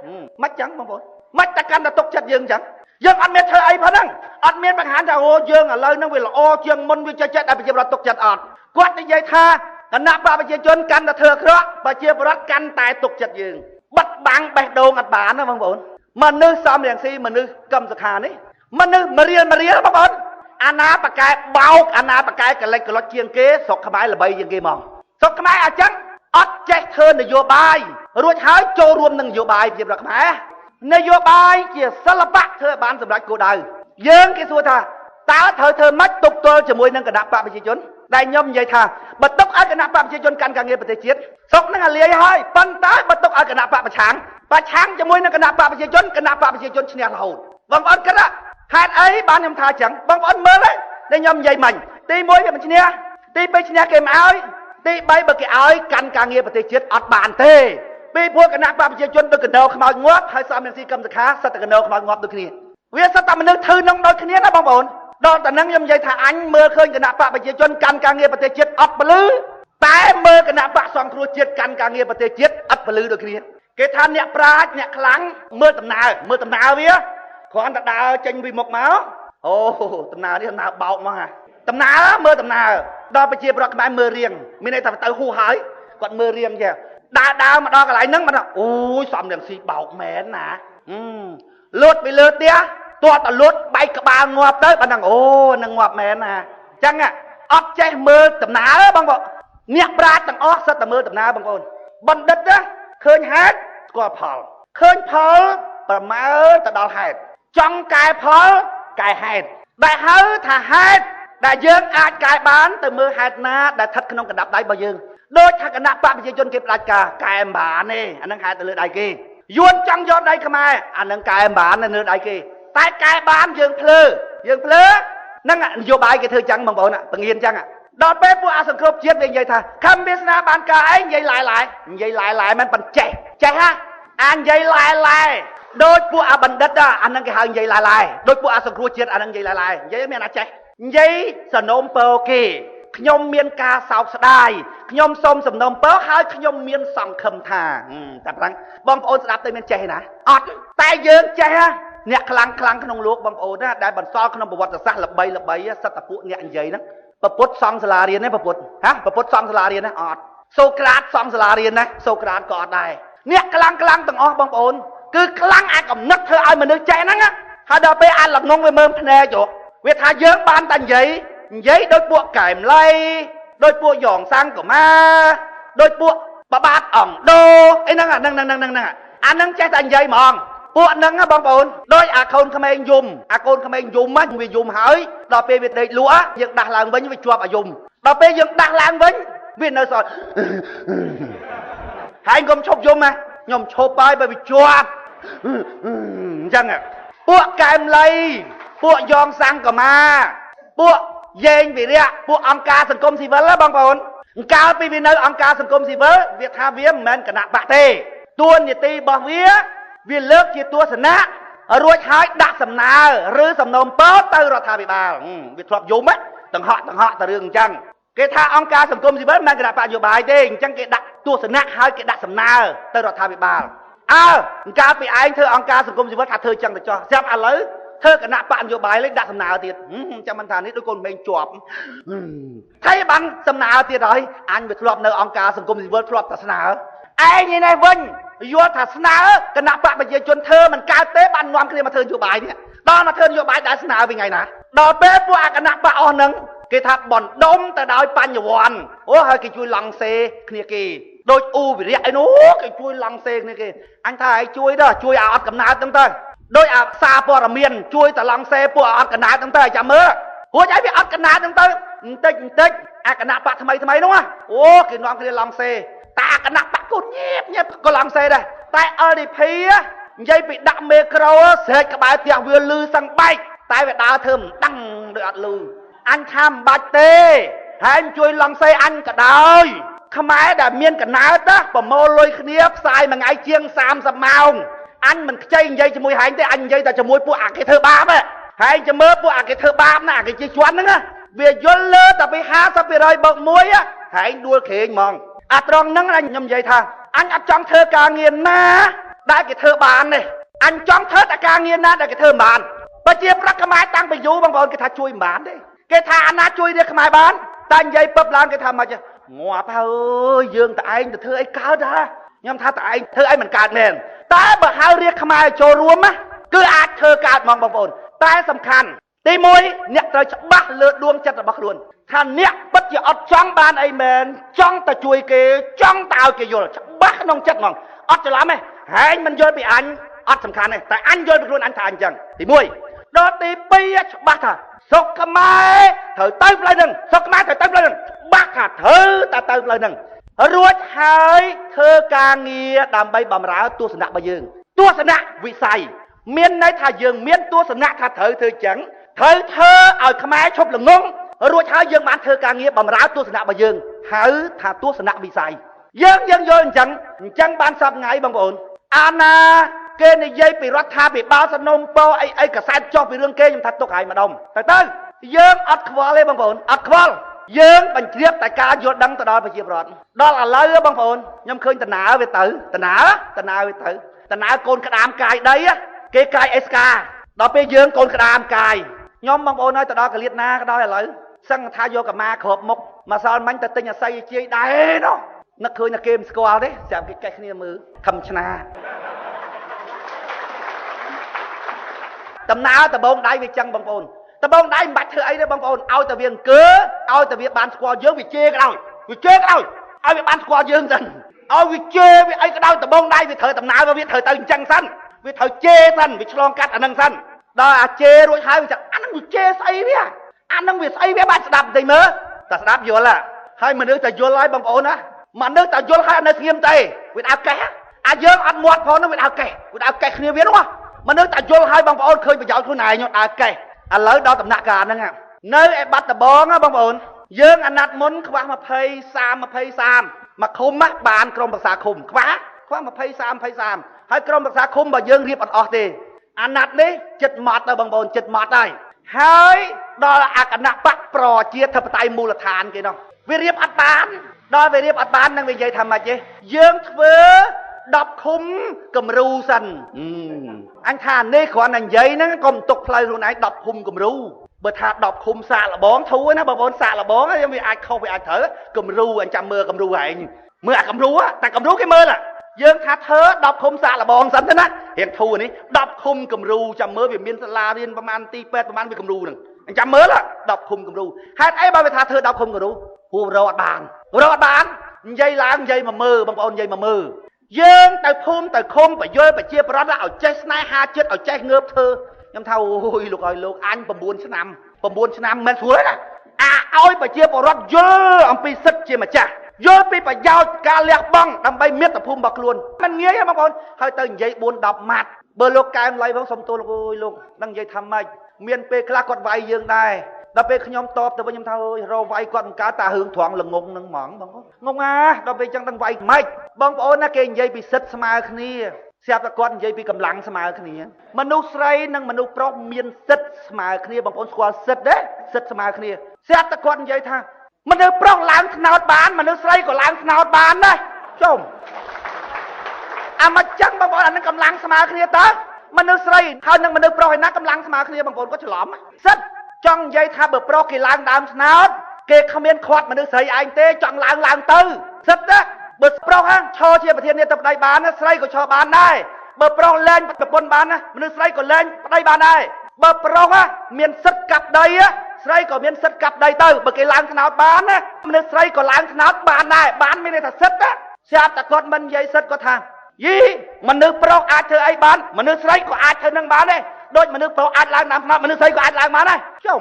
មិនចឹងបងប្អូនមិនតែកាន់តែទុកចិត្តយើងចឹងយើងអត់មានធ្វើអីប៉ុណ្ណឹងអត់មានបង្ហាញថាអូយើងឥឡូវហ្នឹងវាល្អជាងមុនវាចេះឲ្យប្រជាពលរដ្ឋទុកចិត្តអត់គាត់និយាយថាគណៈបកប្រជាជនកាន់តែធ្វើអាក្រក់ប្រជាពលរដ្ឋកាន់តែទុកចិត្តយើងបិទបាំងបេះដូងអត់បានណាបងប្អូនមនុស្សសំរៀងស៊ីមនុស្សកម្មសខានេះមនុស្សមរៀលបងប្អូនអាណាបកែបោកអាណាបកែកលិចកលុចជាងគេស្រុកខ្មែរល្បីជាងគេហ្មងស្រុកខ្មែរអញ្ចឹងអត់ចេះធ្វើនយោបាយរួចហើយចូលរួមនឹងនយោបាយប្រជាពលរដ្ឋខ្មែរនយោបាយជាសិល្បៈធ្វើបានសម្រេចគោលដៅយើងគេសួរថាតើត្រូវធ្វើម៉េចទប់ទល់ជាមួយនឹងគណៈបកប្រជាជនដែលខ្ញុំនិយាយថាបើទុកឲ្យគណៈបកប្រជាជនកាន់ការងារប្រទេសជាតិស្រុកនឹងអាលាយហើយប៉ុន្តែបើទុកឲ្យគណៈបកប្រឆាំងជាមួយនឹងគណៈបកប្រជាជនឈ្នះរហូតបងប្អូនគិតហេតុអីបានខ្ញុំថាអញ្ចឹងបងប្អូនមើលទេដែលខ្ញុំនិយាយមិញទី1វាមិនឈ្នះទី2ឈ្នះគេមិនឲ្យទី3បើគេឲ្យកាន់ការងារប្រទេសជាតិអត់បានទេពីព្រោះគណៈបកប្រជាជនដូចកណ្ដោខ្មោចងាប់ហើយសំរងស៊ីកម្មសខាសិតតែកណ្ដោខ្មោចងាប់ដូចគ្នាវាសិតតែមនុស្សធឺនឹងដូចគ្នាណាបងប្អូនដល់តែនឹងខ្ញុំនិយាយថាអញមើលឃើញគណៈបកប្រជាជនកាន់ការងារប្រទេសជាតិអត់ពលឺតែមើលគណៈបកសង្គ្រោះជាតិកាន់ការងារប្រទេសជាតិអត់ពលឺដូចគ្នាគេថាអ្នកប្រាជ្ញអ្នកខ្លាំងមើលដំណើរវាគ្រាន់តែដើរចេញពីមុខមកអូដំណើរនេះដំណើរបោកមកដំណើរមើលដំណើរដល់ប្រជាពលរដ្ឋខ្មែរមើលរៀងមានន័យថាទៅហួសហើយគាត់មើលរៀងចេះដើរមកដល់កន្លែងហ្នឹងមកអូយសំរងស៊ីបោកមែនណាលូតពីលើផ្ទះទាត់តែលូតបែកក្បាលងាប់ទៅបើហ្នឹងអូហ្នឹងងាប់មែនណាអញ្ចឹងអត់ចេះមើលដំណើរបងប្អូនអ្នកប្រាជ្ញទាំងអស់សិតតែមើលដំណើរបងប្អូនបណ្ឌិតណាឃើញហេតុស្គាល់ផលឃើញផលប្រមើលទៅដល់ហេតុចង់កែផលកែហេតុដែលហៅថាហេតុដែលយើងអាចកែបានទៅមើលហេតុណាដែលស្ថិតក្នុងកណ្ដាប់ដៃរបស់យើងដូចថាគណៈបកប្រជាជនគេផ្ដាច់ការកែមិនបានទេអានឹងហេតុទៅលើដៃគេយួនចង់យកដៃខ្មែរអានឹងកែមិនបាននៅលើដៃគេតែកែបានយើងភ្លើហ្នឹងនយោបាយគេធ្វើចឹងបងប្អូនបង្រៀនចឹងដល់ពេលពួកអសង្គ្រោះជាតិវានិយាយថាខំវាសនាបានការអីនិយាយឡាយមិនប៉ុន្តែចេះហ่ะអានិយាយឡាយដូចពួកអបណ្ឌិតអានឹងគេហៅនិយាយឡាយដូចពួកអសង្គ្រោះជាតិអានឹងនិយាយឡាយនិយាយមានអាចេះនិយាយសនំពើគេខ្ញុំមានការសោកស្ដាយខ្ញុំសូមសំណូមពរហើយខ្ញុំមានសង្ឃឹមថាតែប្រាំងបងប្អូនស្ដាប់ទៅមានចេះណាអត់តែយើងចេះអ្នកខ្លាំងក្នុងលោកបងប្អូនណាដែលបន្សល់ក្នុងប្រវត្តិសាស្ត្រល្បីសិតតែពួកអ្នកនិយាយហ្នឹងប្រពុតសង់សាលារៀនទេប្រពុតសង់សាលារៀនណាអត់សូក្រាតសង់សាលារៀនណាសូក្រាតក៏អត់ដែរអ្នកខ្លាំងទាំងអស់បងប្អូនគឺខ្លាំងអាចកំណត់ធ្វើឲ្យមនុស្សចេះហ្នឹងហើយដល់ពេលអាចល្ងងវាមើលភ្នែកវាថាយើងបានតែនិយាយដូចពួកកែមលៃដូចពួកយ៉ងសាំងកម៉ាដូចពួកបបាទអង្គដូអីហ្នឹងអាហ្នឹងចេះតែនិយាយហ្មងពួកហ្នឹងបងប្អូនដោយអាកូនក្មេងយំហ្នឹងវាយំហើយដល់ពេលវាដេកលក់យើងដាស់ឡើងវិញវាជាប់អាយំដល់ពេលយើងដាស់ឡើងវិញវានៅសល់ហើយកុំឈប់យំណាខ្ញុំឈប់ហើយបើវាជាប់អញ្ចឹងពួកកែមលៃពួកយ៉ងសាំងកម៉ាពួកយេងវិរៈពួកអង្គការសង្គមស៊ីវិលបងប្អូន កាលពីវានៅអង្គការសង្គមស៊ីវិលវាថាវាមិនមែនគណៈបកទេទួនាទីរបស់វាលើកជាទស្សនៈរួចហើយដាក់សំណើឬសំណូមពរទៅរដ្ឋាភិបាលវាធ្លាប់យំទាំងហក់ទៅរឿងអញ្ចឹងគេថាអង្គការសង្គមស៊ីវិលមិនមែនគណៈបកនយោបាយទេអញ្ចឹងគេដាក់ទស្សនៈហើយគេដាក់សំណើទៅរដ្ឋាភិបាលកាលពីឯងធ្វើអង្គការសង្គមស៊ីវិលថាធ្វើអញ្ចឹងទៅចោះស្រាប់ឥឡូវធ្វើគណៈបកនយោបាយលេខដាក់សំណើទៀតចាំមិនថានេះដូចកូនមេងជាប់ថៃបានសំណើទៀតហើយអញវាធ្លាប់នៅអង្គការសង្គមស៊ីវិលធ្លាប់តែស្នើឯងឯនេះវិញយល់ថាស្នើគណៈបកប្រជាជនធ្វើមិនកើតទេបាននាំគ្នាមកធ្វើនយោបាយនេះដល់មកធ្វើនយោបាយដែលស្នើវិញថ្ងៃណាដល់ពេលពួកអគណៈបកអស់ហ្នឹងគេថាបណ្ដុំទៅដោយបញ្ញវន្តហើយគេជួយឡង់សេគ្នាគេដូចអ៊ូវិរៈអីនោះគេជួយឡង់សេគ្នាគេអញថាឲ្យជួយទៅជួយឲ្យអត់កំណើតហ្នឹងទៅដោយអាសារព័ត៌មានជួយតឡង់សេពួកអត់កំណើតហ្នឹងទៅចាំមើលរួចឲ្យវាអត់កំណើតហ្នឹងទៅបន្តិចអគណៈបកថ្មីនោះគេនាំគ្នាឡង់សេតែអគណៈបកកូនញៀបក៏ឡង់សេដែរតែ LDP និយាយពីដាក់មេក្រូស្រែកក្បែរផ្ទះវាលឺសឹងបែកតែវាដើរធ្វើមិនដឹងដូចអត់លឺអញថាមិនបាច់ទេហើយជួយឡង់សេអញក៏ដោយខ្មែរដែលមានកណើតប្រមូលលុយគ្នាផ្សាយមួយថ្ងៃជាង30ម៉ោងអញមិនខ្ចីនិយាយជាមួយហែងទេអញនិយាយតែជាមួយពួកអាគេធ្វើបាបហែងចាំមើលពួកអាគេធ្វើបាបណាអាគេជាជាន់ហ្នឹងវាយល់លើតែពី50%បូក1ហែងដួលក្រែងហ្មងអាត្រង់ហ្នឹងខ្ញុំនិយាយថាអញអត់ចង់ធ្វើការងារណាដែលគេធ្វើបានទេអញចង់ធ្វើតែការងារណាដែលគេធ្វើមិនបានប្រជាប្រដ្ឋខ្មែរតាំងពីយូរបងប្អូនគេថាជួយមិនបានទេគេថាអាណាជួយរាជខ្មែរបានតែនិយាយពឹបឡើងគេថាមកងាប់ហើយយើងតែឯងទៅធ្វើអីកើតហ่าខ្ញុំថាតែឯងធ្វើអីមិនកើតមែនតែបើហៅរាជខ្មែរចូលរួមគឺអាចធ្វើកើតហ្មងបងប្អូនតែសំខាន់ទី1អ្នកត្រូវច្បាស់លើដួងចិត្តរបស់ខ្លួនថាអ្នកពិតជាអត់ចង់បានអីមែនចង់តែជួយគេចង់តែឲ្យគេយល់ច្បាស់ក្នុងចិត្តហ្មងអត់ច្រឡំទេហែងមិនយល់ពីអញអត់សំខាន់ទេតែអញយល់ពីខ្លួនអញថាអញ្ចឹងទី1ដល់ទី2ច្បាស់ថាសុខខ្មែរត្រូវទៅផ្លូវហ្នឹងសុខខ្មែរត្រូវទៅផ្លូវហ្នឹងបាក់ថាត្រូវតែទៅផ្លូវហ្នឹងរួចហើយធ្វើការងារដើម្បីបម្រើទស្សនៈរបស់យើងទស្សនៈវិស័យមានន័យថាយើងមានទស្សនៈថាត្រូវធ្វើចឹងត្រូវធ្វើឲ្យខ្មែរឈប់ល្ងងរួចហើយយើងបានធ្វើការងារបម្រើទស្សនៈរបស់យើងហៅថាទស្សនៈវិស័យយើងយល់អញ្ចឹងបានសពថ្ងៃបងប្អូនអាណាគេនិយាយពីរដ្ឋាភិបាលសំណុំពរអីកសែតចុះពីរឿងគេខ្ញុំថាទុកឲ្យម្ដុំទៅយើងអត់ខ្វល់ទេបងប្អូនអត់ខ្វល់យើងបញ្ជ្រាបតែការយល់ដឹងទៅដល់ប្រជាពលរដ្ឋដល់ឥឡូវបងប្អូនខ្ញុំឃើញតាណាវាទៅតាណាវាទៅតាណាកូនក្តាមកាយដីគេកាយអេសកាដល់ពេលយើងកូនក្តាមកាយខ្ញុំបងប្អូនហើយទៅដល់កលៀតណាក៏ដោយឥឡូវសឹងថាយកកម្មាគ្របមុខមកសល់មិញទៅទិញអាស័យជាយដែរនោះនឹកឃើញតែគេមិនស្គាល់ទេស្រាប់គេកេះគ្នាមើលខំឆ្នាដំណើរដបងដៃវាចឹងបងប្អូនដបងដៃមិនបាច់ធ្វើអីទេបងប្អូនឲ្យតែវាអង្គើឲ្យតែវាបានស្គាល់យើងវាជេរក៏ដោយឲ្យវាបានស្គាល់យើងសិនឲ្យវាជេរវាអីក៏ដោយដបងដៃវាត្រូវដំណើរវាត្រូវទៅអញ្ចឹងសិនវាត្រូវជេរសិនវាឆ្លងកាត់អានឹងសិនដល់អាជេររួចហើយវាចឹងអានឹងវាជេរស្អីវាអានឹងវាស្អីវាបាច់ស្ដាប់បន្តិចមើលតែស្ដាប់យល់ហើយមនុស្សតែយល់ហើយបងប្អូនណាមនុស្សតែយល់ហើយអត់នៅស្ងៀមទេវាដើរកេះអាយើងអត់មាត់ផងនោះវាដើរកេះគ្នាវានោះមនុស្សតែយល់ហើយបងប្អូនឃើញប្រយោជន៍ខ្លួនឯងដើរកេះឥឡូវដល់ដំណាក់កាលហ្នឹងនៅឯបាត់ដំបងបងប្អូនយើងអាណត្តិមុនខ្វះ20 30មកឃុំបានក្រុមប្រឹក្សាឃុំខ្វះ20 30ហើយក្រុមប្រឹក្សាឃុំបើយើងរៀបអត់អស់ទេអាណត្តិនេះចិត្តម៉ត់ទៅបងប្អូនចិត្តម៉ត់ហើយដល់អគណៈបកប្រជាធិបតេយ្យមូលដ្ឋានគេនោះវារៀបអត់បានដល់វារៀបអត់បាននឹងវានិយាយថាម៉េចទេយើងធ្វើ10ឃុំគំរូសិនអញថានេះគ្រាន់តែនិយាយហ្នឹងកុំទុកផ្លូវខ្លួនឯង10ឃុំគំរូបើថា10ឃុំសាកលបងធូរណាបងប្អូនសាកលបងវាអាចខុសវាអាចត្រូវគំរូអញចាំមើលគំរូឯងមើលអាគំរូតែគំរូគេមើលយើងថាធ្វើ10ឃុំសាកលបងសិនទៅណារៀងធូរនេះ10ឃុំគំរូចាំមើលវាមានសាលារៀនប្រហែលទីពេទ្យប្រហែលវាគំរូហ្នឹងអញចាំមើល10ឃុំគំរូហេតុអីបើវាថាធ្វើ10ឃុំគំរូព្រោះរកអត់បាននិយាយឡើងនិយាយមកមើលបងប្អូននិយាយមកមើលយើងទៅភូមិទៅឃុំបញ្យល់ប្រជាប្រដ្ឋឲ្យចេះស្នេហាចិត្តឲ្យចេះងើបធ្វើខ្ញុំថាអូយលោកឲ្យលោកអញ9ឆ្នាំមិនស្រួលទេឲ្យប្រជាពលរដ្ឋយល់អំពីសិទ្ធិជាម្ចាស់យល់ពីប្រយោជន៍ការលះបង់ដើម្បីមាតុភូមិរបស់ខ្លួនមិនងាយទេបងប្អូនហើយទៅនិយាយ4-10ម៉ាត់ បើលោកកែមឡៃផងសុំទោសលោកអើយលោកនឹងនិយាយថាម៉េចមានពេលខ្លះគាត់វាយយើងដែរដល់ពេលខ្ញុំតបទៅវិញខ្ញុំថាអើយរកវាយគាត់មិនកើតតារឿងត្រង់ល្ងងនឹងហ្មងបងងងដល់ពេលចឹងដឹងវាយម៉េចបងប្អូនណាគេនិយាយពីសិទ្ធស្មើគ្នាស្រាប់តែគាត់និយាយពីកម្លាំងស្មើគ្នាមនុស្សស្រីនិងមនុស្សប្រុសមានសិទ្ធស្មើគ្នាបងប្អូនស្គាល់សិទ្ធទេសិទ្ធស្មើគ្នាស្រាប់តែគាត់និយាយថាមនុស្សប្រុសឡើងថ្នោតបានមនុស្សស្រីក៏ឡើងថ្នោតបានដែរចុំអាមកចឹងបងប្អូនអានឹងកម្លាំងស្មើគ្នាតើមនុស្សស្រីហើយនឹងមនុស្សប្រុសឯណាកម្លាំងស្មើគ្នាបងប្អូនក៏ច្រឡំសិទ្ធចង់និយាយថាបើប្រុសគេឡើងដើមថ្នោតគេគ្មានខាត់មនុស្សស្រីឯងទេចង់ឡើងទៅសិទ្ធណាបើប្រុសហ្នឹងឈរជាប្រធាននាយកប្តីបានណាស្រីក៏ឈរបានដែរបើប្រុសលែងប្រពន្ធបានណាមនុស្សស្រីក៏លែងប្តីបានដែរបើប្រុសមានសិទ្ធិកាប់ដីស្រីក៏មានសិទ្ធិកាប់ដីទៅបើគេឡើងថ្នោតបានណាមនុស្សស្រីក៏ឡើងថ្នោតបានដែរបានមានន័យថាសិទ្ធិស្រាប់តែគាត់មិននិយាយសិទ្ធិគាត់ថាយីមនុស្សប្រុសអាចធ្វើអីបានមនុស្សស្រីក៏អាចធ្វើនឹងបានដែរដូចមនុស្សប្រុសអាចឡើងតាមថ្នោតមនុស្សស្រីក៏អាចឡើងបានដែរចុំ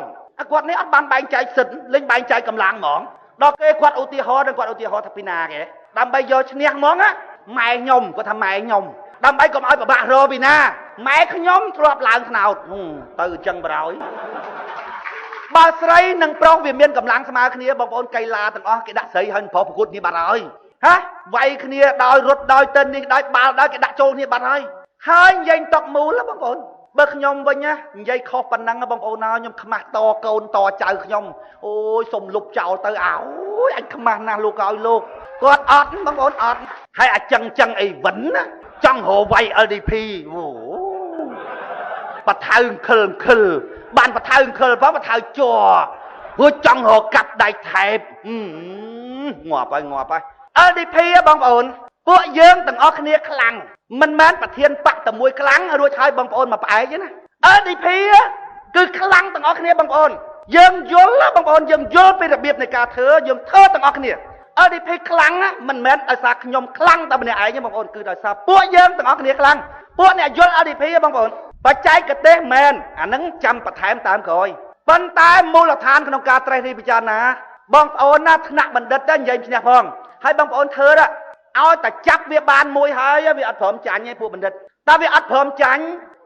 គាត់នេះអត់បានបែងចែកសិទ្ធិលេងបែងចែកកម្លាំងហ្មងដល់គេគាត់ឧទាហរណ៍គាត់ឧទាហរណ៍ថាពីណាគេដើម្បីយកឈ្នះហ្មងម៉ែខ្ញុំគាត់ថាម៉ែខ្ញុំដើម្បីកុំឲ្យប្របាក់រពីណាម៉ែខ្ញុំធ្លាប់ឡើងថ្នោតទៅអញ្ចឹងបរោយបើស្រីនិងប្រុសវាមានកម្លាំងស្មើគ្នាបងប្អូនកីឡាទាំងអស់គេដាក់ស្រីហើយប្រុសប្រកួតគ្នាបាត់ហើយហាវាយគ្នាដោយរត់ដោយទិននេះដោយបាល់ដោយគេដាក់ចូលគ្នាបាត់ហើយនិយាយតកមូលបងប្អូនបើខ្ញុំវិញណានិយាយខុសប៉ុណ្ណឹងបងប្អូនណាខ្ញុំខ្មាស់តកូនតចៅខ្ញុំអូយសុំលុបចោលទៅអូយអញខ្មាស់ណាស់លោកឲ្យលោកគាត់អត់បងប្អូនអត់ហើយអាចឹងអីវិនណាចង់រវាយ LDP អូបថៅខិលបានបថៅខិលផងបថៅជ័រព្រោះចង់រកាប់ដៃថែបងាប់ហើយ LDP បងប្អូនពួកយើងទាំងអស់គ្នាខ្លាំងមិនមែនប្រធានបកតែមួយខ្លាំងរួចហើយបងប្អូនមកផ្អែកទេណា LDP គឺខ្លាំងទាំងអស់គ្នាបងប្អូនយើងយល់បងប្អូនយើងយល់ពីរបៀបនៃការធ្វើយើងធ្វើទាំងអស់គ្នា LDP ខ្លាំងមិនមែនដោយសារខ្ញុំខ្លាំងតែម្នាក់ឯងទេបងប្អូនគឺដោយសារពួកយើងទាំងអស់គ្នាខ្លាំងពួកអ្នកយល់ LDP បងប្អូនបច្ចេកទេសមែនអានឹងចាំបន្ថែមតាមក្រោយប៉ុន្តែមូលដ្ឋានក្នុងការត្រេះរិះពិចារណាបងប្អូនណាថ្នាក់បណ្ឌិតតែនិយាយឈ្នះផងហើយបងប្អូនធ្វើឲ្យតែចាប់វាបានមួយហើយវាអត់ព្រមចាញ់ទេពួកបណ្ឌិតតែវាអត់ព្រមចាញ់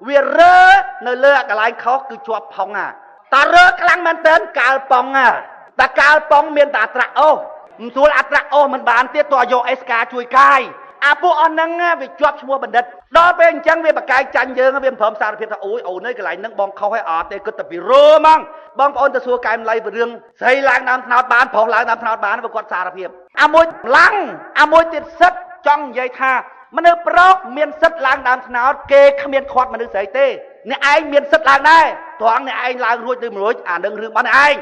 វារើនៅលើកន្លែងខុសគឺជាប់ផុងតារើខ្លាំងមែនទែនកាលប៉ងតែកាលប៉ងមានតែអត្រាអូមិនស្រួលអត្រាអូមិនបានទៀតតើយក SK ជួយកាយអាពួកអស់ហ្នឹងវាជាប់ឈ្មោះបណ្ឌិតដល់ពេលអញ្ចឹងវាបកកាយចាញ់យើងវាមិនព្រមសារភាពថាអូយអូនអើយកន្លែងហ្នឹងបងខុសហើយអត់ទេគិតតែពីរើហ្មងបងប្អូនទៅសួរកែមលៃពីរឿងស្រីឡើងតាមថ្នោតបានប្រុសឡើងតាមថ្នោតបានបើគាត់សារភាពអាមួយឡើងអាមួយទៀតសិតចង់និយាយថាមនុស្សប្រុសមានសិទ្ធឡើងដើមថ្នោតគេគ្មានខាត់មនុស្សស្រីទេអ្នកឯងមានសិទ្ធឡើងដែរត្រង់អ្នកឯងឡើងរួចឬមិនរួចអានឹងរឿងរបស់អ្នកឯង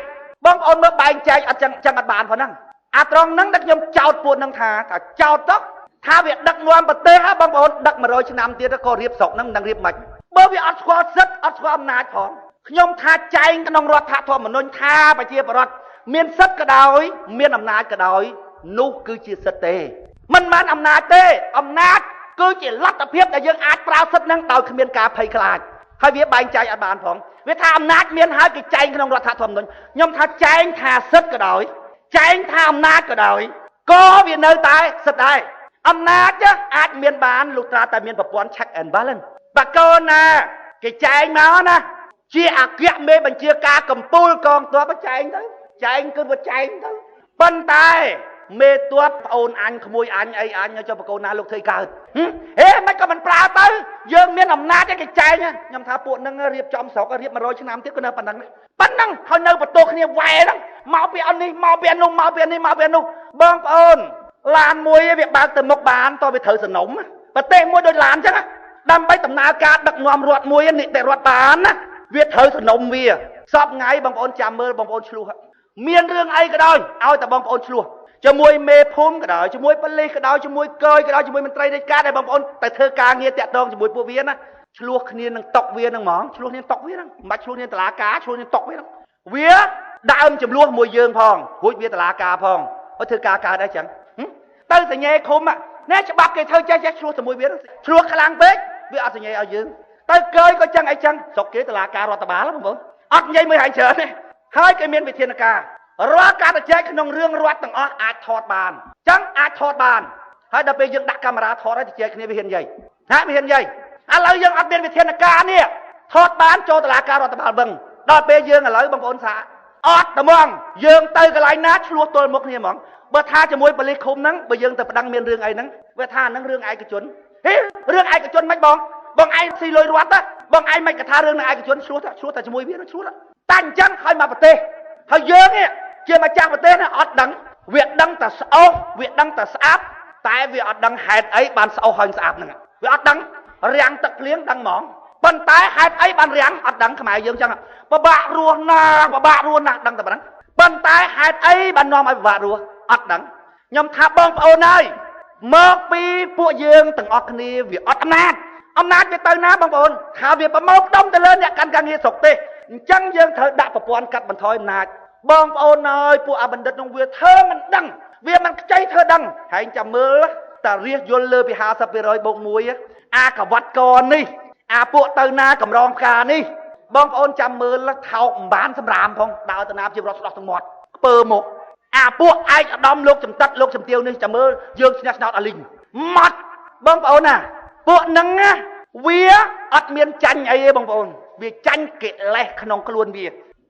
បងប្អូនមើលបែងចែកអត់ចឹងអត់បានប៉ុណ្ណឹងអាត្រង់ហ្នឹងដែលខ្ញុំចោទពួកហ្នឹងថាចោទទៅថាវាដឹកនាំប្រទេសហ៎បងប្អូនដឹក100ឆ្នាំទៀតក៏រៀបស្រុកហ្នឹងមិនដឹងរៀបមិនបើវាអត់ស្គាល់សិទ្ធអត់ស្គាល់អំណាចផងខ្ញុំថាចែងក្នុងរដ្ឋធម្មនុញ្ញថាប្រជាពលរដ្ឋមានសិទ្ធក៏ដោយមានអំណាចក៏ដោយនោះគឺជាសិទ្ធទេមិនមែនអំណាចទេអំណាចគឺជាលទ្ធភាពដែលយើងអាចប្រើសិទ្ធនឹងដោយគ្មានការភ័យខ្លាចហើយវាបែងចែកអត់បានផងវាថាអំណាចមានហើយគេចែងក្នុងរដ្ឋធម្មនុញ្ញខ្ញុំថាចែងថាសិទ្ធក៏ដោយចែងថាអំណាចក៏ដោយក៏វានៅតែសិទ្ធដែរអំណាចអាចមានបានលុះត្រាតែមានប្រព័ន្ធ check and balance បើកូនណាគេចែងមកណាជាអគ្គមេបញ្ជាការកម្ពុជាកងទ័ពចែងទៅចែងគឺវាចែងទៅប៉ុន្តែមេតួតប្អូនអញក្មួយអញអីអញចុះបកូនណាលោកធ្វើកើតហេមិនក៏មិនប្រើទៅយើងមានអំណាចគេចែងខ្ញុំថាពួកនឹងរៀបចំស្រុករៀប100ឆ្នាំទៀតក៏នៅប៉ុណ្ណឹងហើយនៅបន្ទោគ្នាវ៉ែហ្នឹងមកពីអននេះមកពីនោះមកពីនេះមកពីនោះបងប្អូនឡានមួយវាបើកទៅមុខបានតើវាត្រូវសនំប្រទេសមួយដូចឡានអញ្ចឹងដើម្បីដំណើរការដឹកនាំរដ្ឋមួយនីតិរដ្ឋបានណាវាត្រូវសនំវាសពថ្ងៃបងប្អូនចាំមើលបងប្អូនឆ្លោះមានរឿងអីក៏ដោយឲ្យតែបងប្អូនឆ្លោះជាមួយមេភូមិក៏ដោយជាមួយប៉ូលីសក៏ដោយជាមួយកយក៏ដោយជាមួយមន្ត្រីរាជការដែលបងប្អូនតែធ្វើការងារតាក់ទងជាមួយពួកវាណាឆ្លោះគ្នានឹងតុកវានឹងហ្មងឆ្លោះគ្នាតុកវាហ្នឹងមិនបាច់ឆ្លោះគ្នាតុលាការឆ្លោះគ្នាតុកវាហ្នឹងវាដើមចំនួនមួយយើងផងរួចវាតុលាការផងឲ្យធ្វើការកើតអីចឹងទៅសញ្ញេឃុំណាច្បាប់គេធ្វើចេះឆ្លោះជាមួយវាឆ្លោះខ្លាំងពេកវាអត់សញ្ញេឲ្យយើងទៅកយក៏ចឹងអីចឹងស្រុកគេតុលាការរដ្ឋបាលបងប្អូនអត់និយាយមើលឲ្យច្រើនទេហើយគេមានវិធានការរាល់ការជជែកក្នុងរឿងរដ្ឋទាំងអស់អាចថតបានអញ្ចឹងអាចថតបានហើយដល់ពេលយើងដាក់កាមេរ៉ាថតហើយជជែកគ្នាវាហ៊ាននិយាយវាហ៊ាននិយាយ ឥឡូវយើងអត់មានវិធានការនេះថតបានចូលតុលាការរដ្ឋបាលបឹងដល់ពេលយើងឥឡូវបងប្អូនសាអត់តែហ្មងយើងទៅកន្លែងណាឆ្លោះទល់មុខគ្នាហ្មងបើថាជាមួយប៉ូលីសឃុំហ្នឹងបើយើងទៅប្តឹងមានរឿងអីហ្នឹងវាថាហ្នឹងរឿងឯកជនហេរឿងឯកជនមិនបងឯងស៊ីលុយរត់ណាបងឯងមិនក៏ថារឿងនឹងឯកជនឆ្លោះតែជាមួយវាឆ្លោះតែអញ្ចឹងឲ្យមកប្រទេសហើយយើងនេះជាម្ចាស់ប្រទេសណាអត់ដឹងវាដឹងតែស្អុះវាដឹងតែស្អាប់តែវាអត់ដឹងហេតុអីបានស្អុះហើយស្អាប់ហ្នឹងវាអត់ដឹងរាំងទឹកភ្លៀងដឹងហ្មងប៉ុន្តែហេតុអីបានរាំងអត់ដឹងខ្មែរយើងចឹងពិបាករស់ណាស់ដឹងតែប៉ុណ្ណឹងប៉ុន្តែហេតុអីបាននាំឲ្យពិបាករស់អត់ដឹងខ្ញុំថាបងប្អូនហើយមកពីពួកយើងទាំងអស់គ្នាវាអត់អំណាចវាទៅណាបងប្អូនថាវាប្រមូលផ្ដុំទៅលើអ្នកកាន់ការងារស្រុកទេអញ្ចឹងយើងត្រូវដាក់ប្រព័ន្ធកាត់បន្ថយអំណាចបងប្អូនហើយពួកអបណ្ឌិតនោះវាធ្វើមិនដឹងវាមិនខ្ចីធ្វើដឹងហើយចាំមើលតារៀសយល់លើពី 50% បូក1អាកវត្តកនេះអាពួកទៅណាកម្រងផ្កានេះបងប្អូនចាំមើលថោកមិនបានសម្រាមផងដើរទៅណាជារត់ស្ដោះទាំងមាត់ខ្ពើមកអាពួកឯកឧត្តមលោកចំតិតលោកចំទាវនេះចាំមើលយើងឆ្នះឆ្នោតអលីងម៉ាត់បងប្អូនណាពួកហ្នឹងណាវាអត់មានចាញ់អីទេបងប្អូនវាចាញ់កិលេសក្នុងខ្លួនវា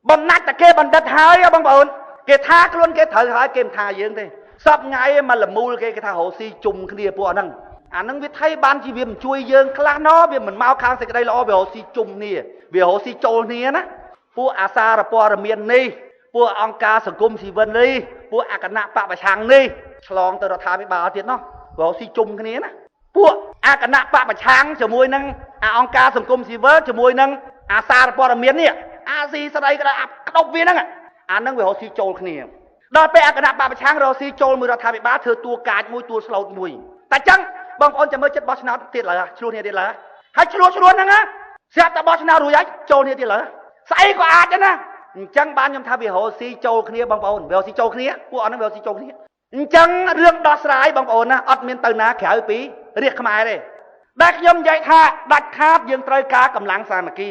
បំណាច់តែគេបណ្ឌិតហើយបងប្អូនគេថាខ្លួនគេត្រូវហើយគេមិនថាយើងទេសពថ្ងៃមកលមូលគេថារស់ស៊ីជុំគ្នាពួកហ្នឹងអាហ្នឹងវាថៃបានជីវាមិនជួយយើងខ្លះណោះវាមិនមកខាងសេចក្តីល្អវារស់ស៊ីជុំគ្នាវារស់ស៊ីចូលគ្នាណាពួកអាសារព័ត៌មាននេះពួកអង្គការសង្គមស៊ីវិលនេះពួកអគណៈបពប្រឆាំងនេះឆ្លងទៅរដ្ឋាភិបាលទៀតណោះរស់ស៊ីជុំគ្នាណាពួកអគណៈបពប្រឆាំងជាមួយនឹងអង្គការសង្គមស៊ីវិលជាមួយនឹងអាសារព័ត៌មាននេះអាស៊ីស្ដីក្តៅក្តុបវាហ្នឹងអាហ្នឹងវារស់ស៊ីចូលគ្នាដល់ពេលអគណៈបពប្រឆាំងរស់ស៊ីចូលមួយរដ្ឋាភិបាលធ្វើតួកាចមួយតួស្លូតមួយតែចឹងបងប្អូនចាំមើលចិត្តបោះឆ្នោតទៀតឡើយឆ្លោះគ្នាទៀតឡើយហើយឆ្លោះហ្នឹងណាស្រាប់តែបោះឆ្នោតរួចហើយចូលគ្នាទៀតឡើយស្អីក៏អាចដែរណាអញ្ចឹងបានខ្ញុំថាវារស់ស៊ីចូលគ្នាបងប្អូនវារស់ស៊ីចូលគ្នាពួកអត់ហ្នឹងវារស់ស៊ីចូលគ្នាអញ្ចឹងរឿងដោះស្រាយបងប្អូនណាអត់មានទៅណាក្រៅពីរាជខ្មែរទេដែលខ្ញុំនិយាយថាដាច់ខាតយើងត្រូវការកម្លាំងសាមគ្គី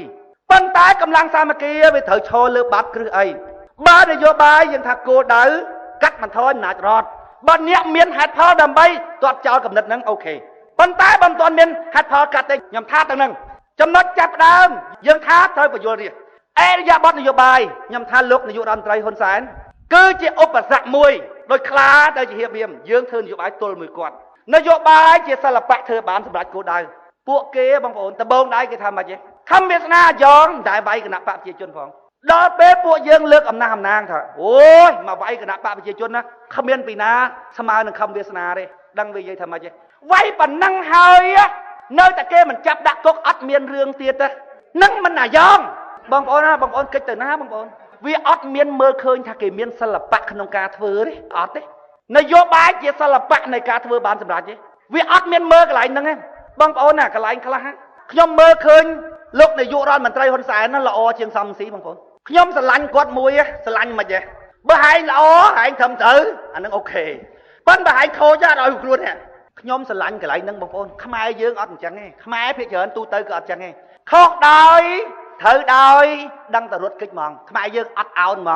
ប៉ុន្តែកម្លាំងសាមគ្គីវាត្រូវឈរលើបាត់គ្រឹះអីបើនយោបាយយើងថាគោលដៅកាត់បន្ថយអំណាចរដ្ឋបើអ្នកមានហេតុផលដើម្បីទាត់ចោលគំនិតហ្នឹងអូខេប៉ុន្តែបើមិនទាន់មានហេតុផលកាត់ទេខ្ញុំថាទៅនឹងចំណុចចាប់ដើមយើងថាត្រូវបញ្យល់រាជអេរយាប័តនយោបាយខ្ញុំថាលោកនាយករដ្ឋមន្ត្រីហ៊ុនសែនគឺជាឧបសគ្គមួយដោយខ្លាទៅជាហៀបហៀមយើងធ្វើនយោបាយទល់មួយគាត់នយោបាយជាសិល្បៈធ្វើបានសម្រាប់គោលដៅពួកគេបងប្អូនដបងដៃគេថាម៉េចទេខំវាសនាយ៉ងតែវាយគណៈបកប្រជាជនផងដល់ពេលពួកយើងលើកអំណះអំណាងថាអូយមកវាយគណៈបកប្រជាជនណាគ្មានពីណាស្មើនឹងខំវាសនាទេដឹងវានិយាយថាម៉េចទេវាយប៉ុណ្ណឹងហើយនៅតែគេមិនចាប់ដាក់គុកអត់មានរឿងទៀតទេនឹងមិនអាយ៉ងបងប្អូនណាបងប្អូនគិតទៅណាបងប្អូនវាអត់មានមើលឃើញថាគេមានសិល្បៈក្នុងការធ្វើទេអត់ទេនយោបាយជាសិល្បៈនៃការធ្វើបានសម្រាប់ទេវាអត់មានមើលកន្លែងហ្នឹងទេបងប្អូនណាកន្លែងខ្លះខ្ញុំមើលឃើញលោកនាយករដ្ឋមន្ត្រីហ៊ុនសែនណាល្អជាងសំស៊ីបងប្អូនខ្ញុំស្រឡាញ់គាត់មួយស្រឡាញ់មិនទេបើហែងល្អហែងត្រឹមត្រូវអានឹងអូខេប៉ុន្តែហែងខូចអត់ឲ្យខ្លួនទេខ្ញុំស្រឡាញ់កន្លែងហ្នឹងបងប្អូនខ្មែរយើងអត់អញ្ចឹងទេខ្មែរភាគច្រើនទូទៅក៏អត់អញ្ចឹងទេខុសដោយត្រូវដោយដឹងតែរត់គេចហ្មងខ្មែរយើងអត់អោនហ្មង